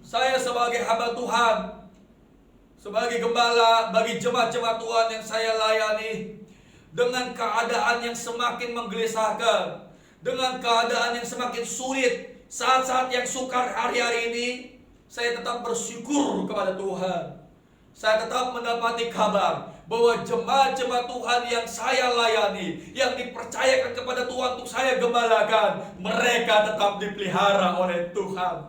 Saya sebagai hamba Tuhan, sebagai gembala bagi jemaat-jemaat Tuhan yang saya layani, dengan keadaan yang semakin menggelisahkan, dengan keadaan yang semakin sulit, saat-saat yang sukar hari-hari ini, saya tetap bersyukur kepada Tuhan. Saya tetap mendapati kabar bahwa jemaat-jemaat Tuhan yang saya layani, yang dipercayakan kepada Tuhan untuk saya gembalakan, mereka tetap dipelihara oleh Tuhan.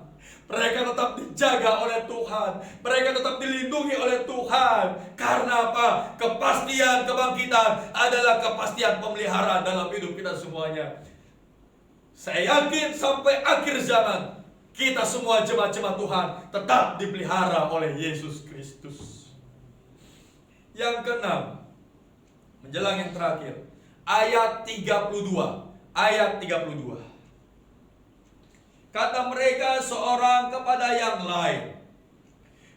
Mereka tetap dijaga oleh Tuhan. Mereka tetap dilindungi oleh Tuhan. Karena apa? Kepastian kebangkitan adalah kepastian pemeliharaan dalam hidup kita semuanya. Saya yakin sampai akhir zaman, kita semua jemaat-jemaat Tuhan tetap dipelihara oleh Yesus Kristus. Yang keenam, menjelang yang terakhir, ayat 32. Ayat 32. Kata mereka seorang kepada yang lain,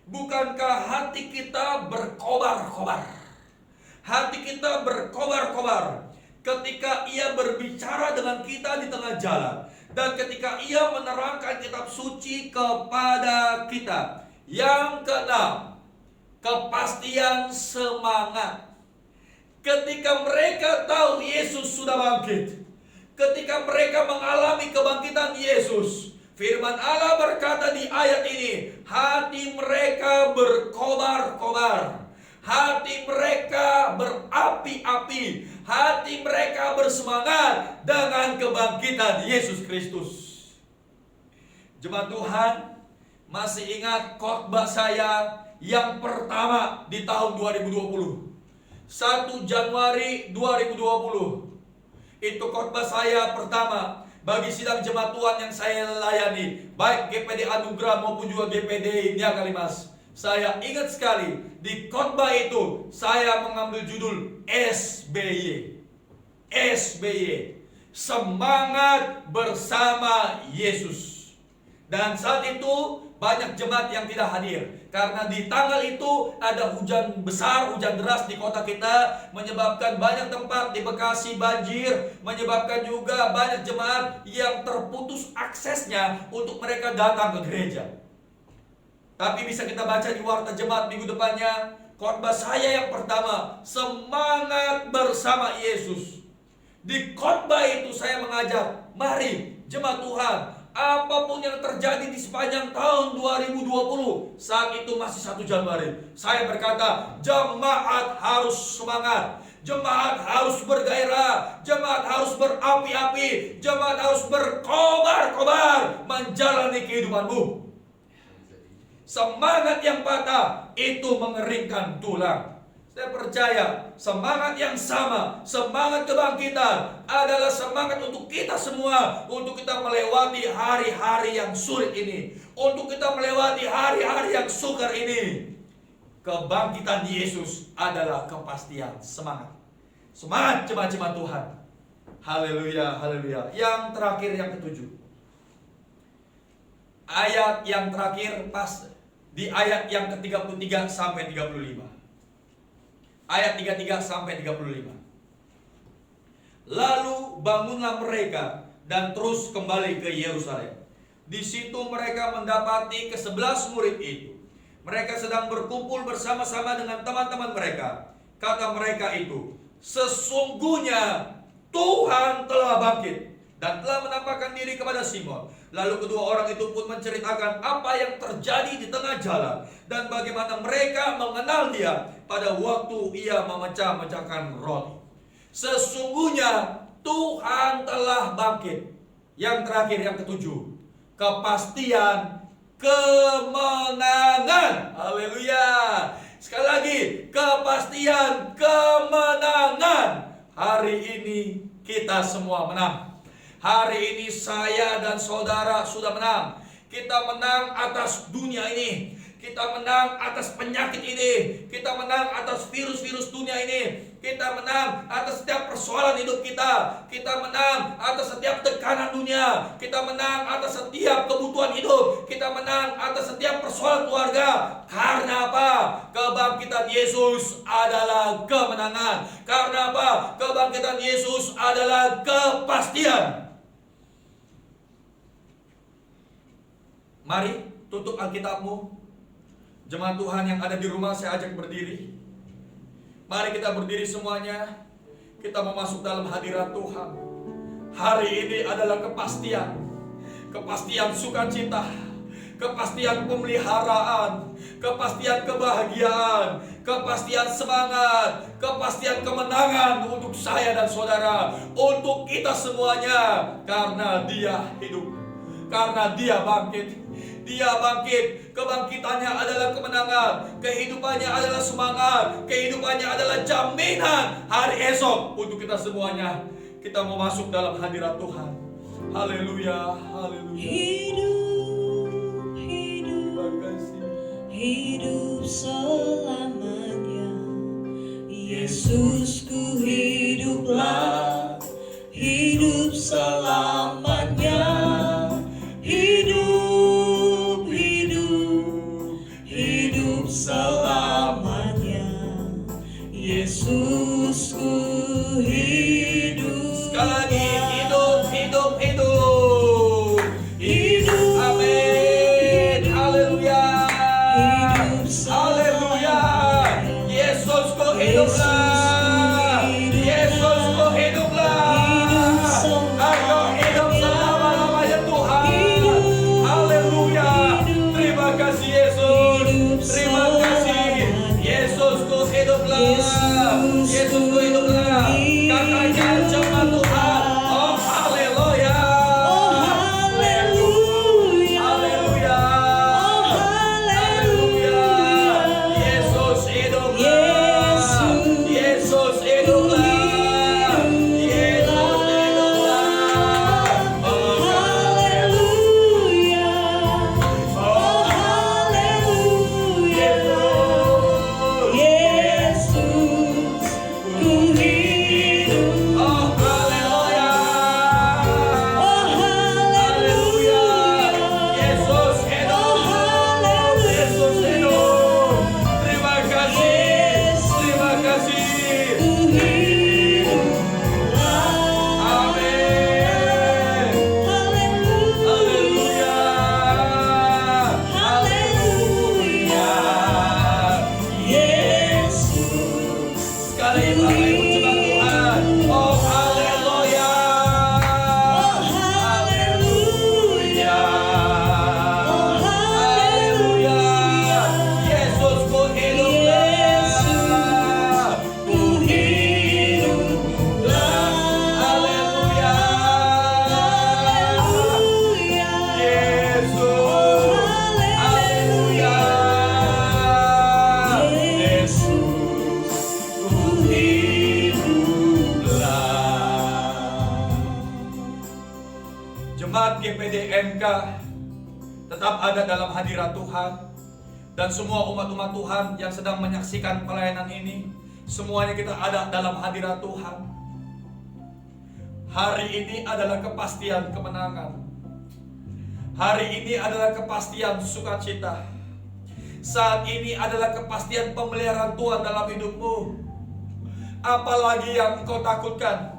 bukankah hati kita berkobar-kobar? Hati kita berkobar-kobar ketika ia berbicara dengan kita di tengah jalan, dan ketika ia menerangkan kitab suci kepada kita. Yang keenam, kepastian semangat. Ketika mereka tahu Yesus sudah bangkit, ketika mereka mengalami kebangkitan Yesus, firman Allah berkata di ayat ini, hati mereka berkobar-kobar, hati mereka berapi-api, hati mereka bersemangat dengan kebangkitan Yesus Kristus. Jemaat Tuhan, masih ingat khotbah saya yang pertama di tahun 2020, 1 Januari 2020. Itu khotbah saya pertama bagi sidang jemaat Tuhan yang saya layani, baik GPD Anugerah maupun juga GPD Niaga Limas. Saya ingat sekali di khotbah itu saya mengambil judul SBY. SBY, semangat bersama Yesus. Dan saat itu banyak jemaat yang tidak hadir karena di tanggal itu ada hujan besar, hujan deras di kota kita, menyebabkan banyak tempat di Bekasi banjir, menyebabkan juga banyak jemaat yang terputus aksesnya untuk mereka datang ke gereja. Tapi bisa kita baca di warta jemaat minggu depannya, khotbah saya yang pertama, semangat bersama Yesus. Di khotbah itu saya mengajak, mari jemaat Tuhan, apapun yang terjadi di sepanjang tahun 2020, saat itu masih 1 Januari, saya berkata, jemaat harus semangat, jemaat harus bergairah, jemaat harus berapi-api, jemaat harus berkobar-kobar menjalani kehidupanmu. Semangat yang patah itu mengeringkan tulang. Saya percaya semangat yang sama, semangat kebangkitan adalah semangat untuk kita semua, untuk kita melewati hari-hari yang sulit ini, untuk kita melewati hari-hari yang sukar ini. Kebangkitan Yesus adalah kepastian semangat. Semangat jemaat-jemaat Tuhan. Haleluya, haleluya. Yang terakhir, yang ketujuh. Ayat yang terakhir pas di ayat yang ke-33 sampai 35. Ayat 33 sampai 35. Lalu bangunlah mereka dan terus kembali ke Yerusalem. Di situ mereka mendapati ke-11 murid itu. Mereka sedang berkumpul bersama-sama dengan teman-teman mereka. Kata mereka itu, sesungguhnya Tuhan telah bangkit dan telah menampakkan diri kepada Simon. Lalu kedua orang itu pun menceritakan apa yang terjadi di tengah jalan dan bagaimana mereka mengenal dia pada waktu ia memecah-mecahkan roti. Sesungguhnya Tuhan telah bangkit. Yang terakhir, yang ketujuh, kepastian kemenangan. Haleluya. Sekali lagi, kepastian kemenangan. Hari ini kita semua menang. Hari ini saya dan saudara sudah menang. Kita menang atas dunia ini. Kita menang atas penyakit ini. Kita menang atas virus-virus dunia ini. Kita menang atas setiap persoalan hidup kita. Kita menang atas setiap tekanan dunia. Kita menang atas setiap kebutuhan hidup. Kita menang atas setiap persoalan keluarga. Karena apa? Kebangkitan Yesus adalah kemenangan. Karena apa? Kebangkitan Yesus adalah kepastian. Mari tutup Alkitabmu. Jemaat Tuhan yang ada di rumah, saya ajak berdiri. Mari kita berdiri semuanya. Kita mau masuk dalam hadirat Tuhan. Hari ini adalah kepastian. Kepastian sukacita, kepastian pemeliharaan, kepastian kebahagiaan, kepastian semangat, kepastian kemenangan untuk saya dan saudara, untuk kita semuanya. Karena Dia hidup, karena Dia bangkit. Dia bangkit, kebangkitannya adalah kemenangan, kehidupannya adalah semangat, kehidupannya adalah jaminan hari esok untuk kita semuanya. Kita mau masuk dalam hadirat Tuhan. Haleluya, haleluya. Hidup, hidup, hidup selamanya Yesusku hiduplah, hidup selamanya, hidup, hidup, hidup selamanya. Yesusku hidup. Sekali lagi, hidup, hidup, hidup. Hidup. Amin. Haleluya. Hidup Haleluya. Yesusku hiduplah. Yesusku hiduplah. Engkau hidup selama-lamanya Tuhan. Haleluya. Terima kasih Yesus. Terima kasih. Yesusku hiduplah. Yesusku hiduplah. Katakan jemaat Tuhan. Oh haleluya. Oh haleluya. Haleluya. Oh Haleluya. Yesus hiduplah. Yesus. Yesus hiduplah. Yesus hiduplah. Oh Haleluya. Oh haleluya. Yesus, ku hidup. Oh haleluya. Oh haleluya. Yesus hidup. Oh haleluya. Yesus hidup. Terima kasih. Terima kasih. Ku hiduplah. Amin. Haleluya. Haleluya. Yesus. Sekali Bapak Ibu jemaat Tuhan. Oh haleluya. Oh haleluya. Oh Haleluya. Yesus ku hiduplah. Ku hiduplah. Haleluya. Yesus. Haleluya. Yesus ku hiduplah. Jemaat GPDMK tetap ada dalam hadirat Tuhan, dan semua umat-umat Tuhan yang sedang menyaksikan pelayanan ini, semuanya kita ada dalam hadirat Tuhan. Hari ini adalah kepastian kemenangan. Hari ini adalah kepastian sukacita. Saat ini adalah kepastian pemeliharaan Tuhan dalam hidupmu. Apalagi yang engkau takutkan,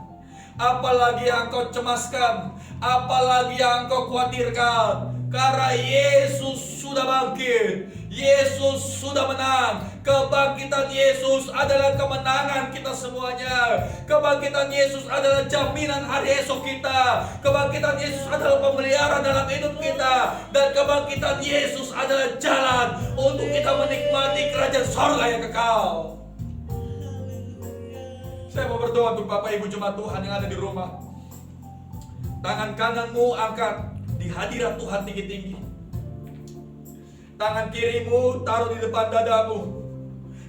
apalagi yang engkau cemaskan, apalagi yang engkau khawatirkan. Karena Yesus sudah bangkit, Yesus sudah menang. Kebangkitan Yesus adalah kemenangan kita semuanya. Kebangkitan Yesus adalah jaminan hari esok kita. Kebangkitan Yesus adalah pemeliharaan dalam hidup kita. Dan kebangkitan Yesus adalah jalan untuk kita menikmati kerajaan sorga yang kekal. Saya mau berdoa untuk Bapak Ibu jemaat Tuhan yang ada di rumah. Tangan kananmu angkat di hadirat Tuhan tinggi-tinggi. Tangan kirimu taruh di depan dadamu.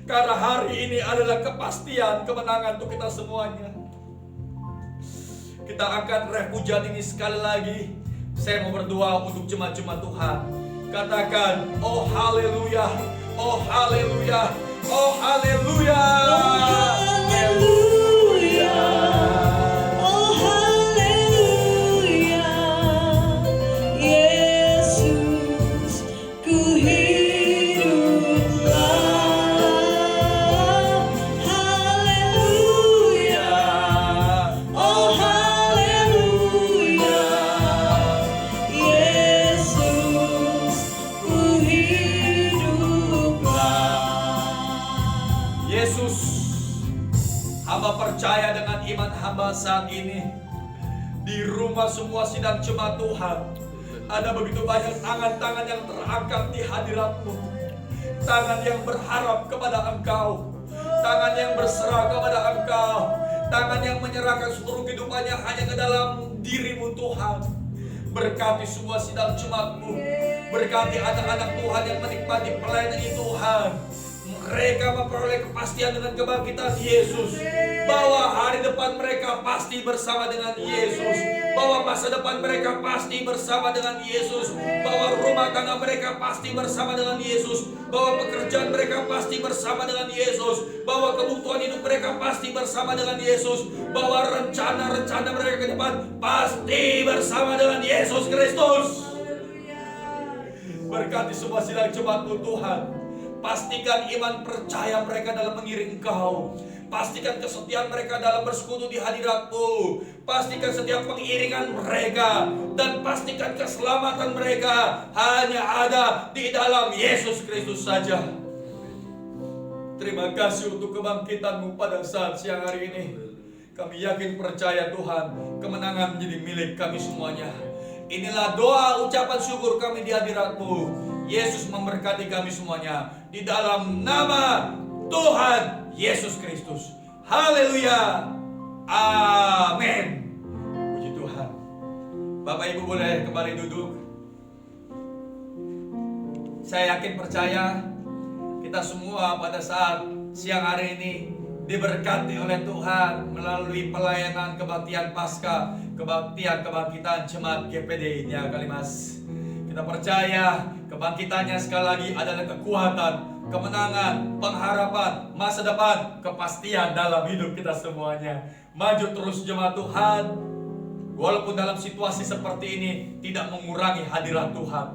Karena hari ini adalah kepastian kemenangan untuk kita semuanya. Kita angkat ref pujian ini sekali lagi. Saya mau berdoa untuk jemaat-jemaat Tuhan. Katakan, oh haleluya, oh haleluya, oh haleluya. Haleluya. Oh haleluya. Yesus, ku hiduplah. Haleluya. Oh haleluya. Yesus, ku hiduplah. Yesus, hamba percaya dengan iman hamba saat ini, di rumah semua sidang jemaat Tuhan, ada begitu banyak tangan-tangan yang terangkat di hadirat-Mu. Tangan yang berharap kepada Engkau, tangan yang berserah kepada Engkau, tangan yang menyerahkan seluruh kehidupannya hanya ke dalam diri-Mu Tuhan. Berkati semua sidang jemaat-Mu, berkati anak-anak Tuhan yang menikmati pelayanan ini Tuhan. mereka memperoleh kepastian dengan kebangkitan Yesus, bahwa hari depan mereka pasti bersama dengan Yesus, bahwa masa depan mereka pasti bersama dengan Yesus, bahwa rumah tangga mereka pasti bersama dengan Yesus, bahwa pekerjaan mereka pasti bersama dengan Yesus, bahwa kebutuhan hidup mereka pasti bersama dengan Yesus, bahwa rencana-rencana mereka ke depan pasti bersama dengan Yesus Kristus. Berkati semua sidang jemaat-Mu Tuhan. Pastikan iman percaya mereka dalam mengiring Engkau. Pastikan kesetiaan mereka dalam bersekutu di hadirat-Mu. Pastikan setiap pengiringan mereka, dan pastikan keselamatan mereka hanya ada di dalam Yesus Kristus saja. Terima kasih untuk kebangkitan-Mu pada saat siang hari ini. Kami yakin percaya Tuhan, kemenangan menjadi milik kami semuanya. Inilah doa ucapan syukur kami di hadirat-Mu. Yesus memberkati kami semuanya di dalam nama Tuhan Yesus Kristus. Haleluya. Amin. Puji Tuhan. Bapak Ibu boleh kembali duduk. Saya yakin percaya kita semua pada saat siang hari ini diberkati oleh Tuhan melalui pelayanan kebaktian Paskah, kebaktian kebangkitan jemaat GPD Nia Kalimas. Kita percaya kebangkitannya sekali lagi adalah kekuatan, kemenangan, pengharapan, masa depan, kepastian dalam hidup kita semuanya. Maju terus jemaat Tuhan. Walaupun dalam situasi seperti ini tidak mengurangi hadirat Tuhan,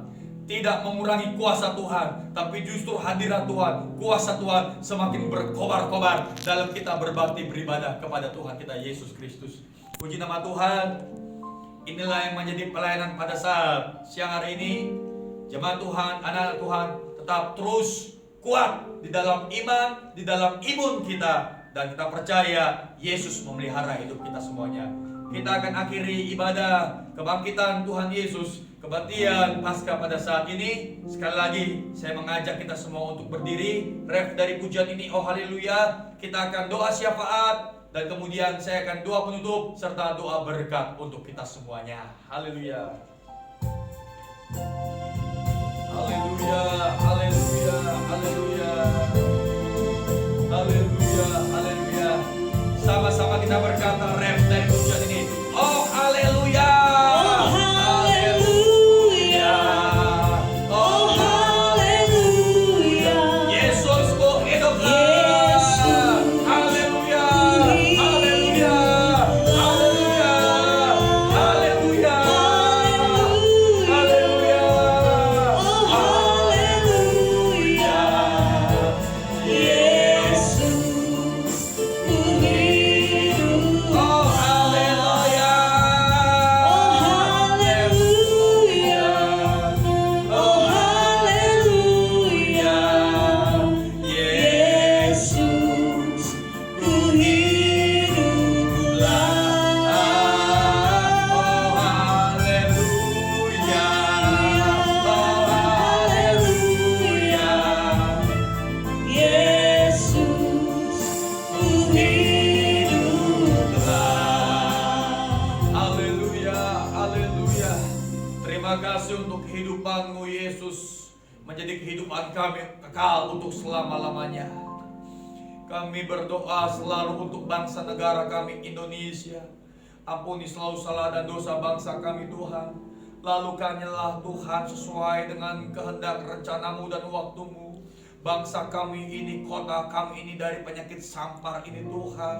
tidak mengurangi kuasa Tuhan, tapi justru hadirat Tuhan, kuasa Tuhan semakin berkobar-kobar dalam kita berbakti beribadah kepada Tuhan kita Yesus Kristus. Puji nama Tuhan. Inilah yang menjadi pelayanan pada saat siang hari ini. Jemaat Tuhan, anak-anak Tuhan, tetap terus kuat di dalam iman, di dalam imun kita, dan kita percaya Yesus memelihara hidup kita semuanya. Kita akan akhiri ibadah kebangkitan Tuhan Yesus, kebaktian Paskah pada saat ini. Sekali lagi saya mengajak kita semua untuk berdiri. Ref dari pujian ini, oh haleluya. Kita akan doa syafaat, dan kemudian saya akan doa penutup serta doa berkat untuk kita semuanya. Haleluya. Haleluya, haleluya, haleluya. Haleluya, haleluya. Sama-sama kita berkata ref dari pujian ini. Oh haleluya. Oh haleluya. Oh haleluya. Yesusku hiduplah. Haleluya. Haleluya. Haleluya. Haleluya. Haleluya. Oh haleluya. Yesus ku hidup. Oh haleluya. Oh haleluya. Oh haleluya. Yesus ku hiduplah. Oh haleluya. Oh haleluya. Yesus ku hiduplah. Haleluya, haleluya. Terima kasih untuk kehidupan-Mu Yesus, menjadi kehidupan kami kekal untuk selama-lamanya. Kami berdoa selalu untuk bangsa negara kami Indonesia. Ampuni selalu salah dan dosa bangsa kami Tuhan. Lalukanlah Tuhan sesuai dengan kehendak rencana-Mu dan waktu-Mu. Bangsa kami ini, kota kami ini dari penyakit sampar ini Tuhan.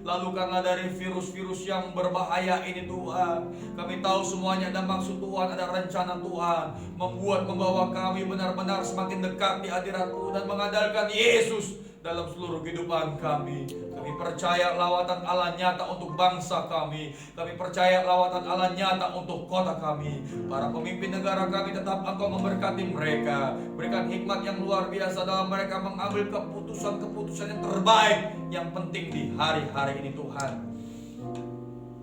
Lalukanlah dari virus-virus yang berbahaya ini Tuhan. Kami tahu semuanya ada maksud Tuhan, ada rencana Tuhan, membawa kami benar-benar semakin dekat di hadirat-Mu dan mengandalkan Yesus dalam seluruh kehidupan kami. Kami percaya lawatan Allah nyata untuk bangsa kami. Kami percaya lawatan Allah nyata untuk kota kami. Para pemimpin negara kami, tetap Engkau memberkati mereka. Berikan hikmat yang luar biasa dalam mereka mengambil keputusan-keputusan yang terbaik, yang penting di hari-hari ini Tuhan.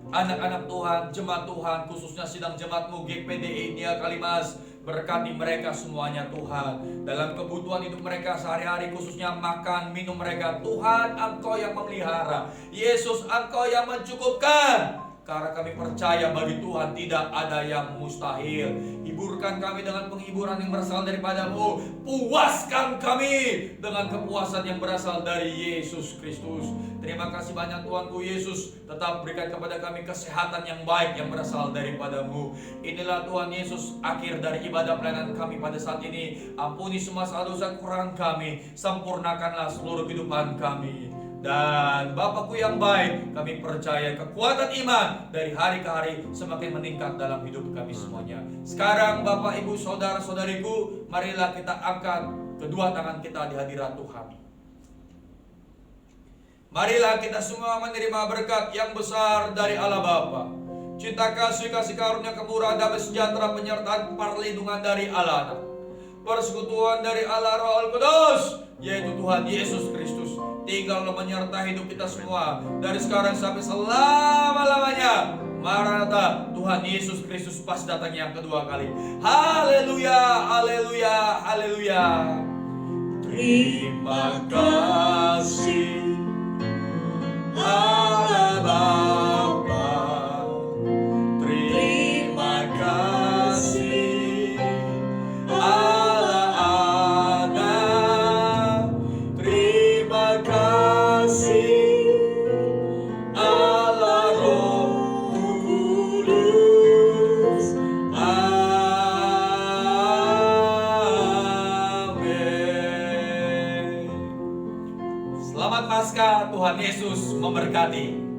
Anak-anak Tuhan, jemaat Tuhan, khususnya sidang jemaat-Mu GPD Nia Kalimas, berkati mereka semuanya Tuhan. Dalam kebutuhan hidup mereka sehari-hari, khususnya makan, minum mereka, Tuhan Engkau yang memelihara. Yesus Engkau yang mencukupkan. karena kami percaya bagi Tuhan tidak ada yang mustahil. Hiburkan kami dengan penghiburan yang berasal daripada-Mu. Puaskan kami dengan kepuasan yang berasal dari Yesus Kristus. Terima kasih banyak Tuhanku Yesus. Tetap berikan kepada kami kesehatan yang baik yang berasal daripada-Mu. Inilah Tuhan Yesus akhir dari ibadah pelayanan kami pada saat ini. Ampuni semua salah dosa kekurangan kami. Sempurnakanlah seluruh kehidupan kami. Dan Bapakku yang baik, kami percaya kekuatan iman dari hari ke hari semakin meningkat dalam hidup kami semuanya. Sekarang Bapak, Ibu, Saudara-saudariku, marilah kita angkat kedua tangan kita di hadirat Tuhan. Marilah kita semua menerima berkat yang besar dari Allah Bapa. Cinta kasih karunia kemurahan damai sejahtera penyertaan perlindungan dari Allah Anak. Persekutuan dari Allah Roh Kudus, yaitu Tuhan Yesus Kristus, tinggal menyertai hidup kita semua dari sekarang sampai selama-lamanya. Maranatha, Tuhan Yesus Kristus pas datang yang kedua kali. Haleluya, haleluya, haleluya. Terima kasih Allah Bapa. Terima kasih Allah Anak. Terima kasih Allah Roh Kudus. Amin. Selamat Paskah, Tuhan Yesus memberkati.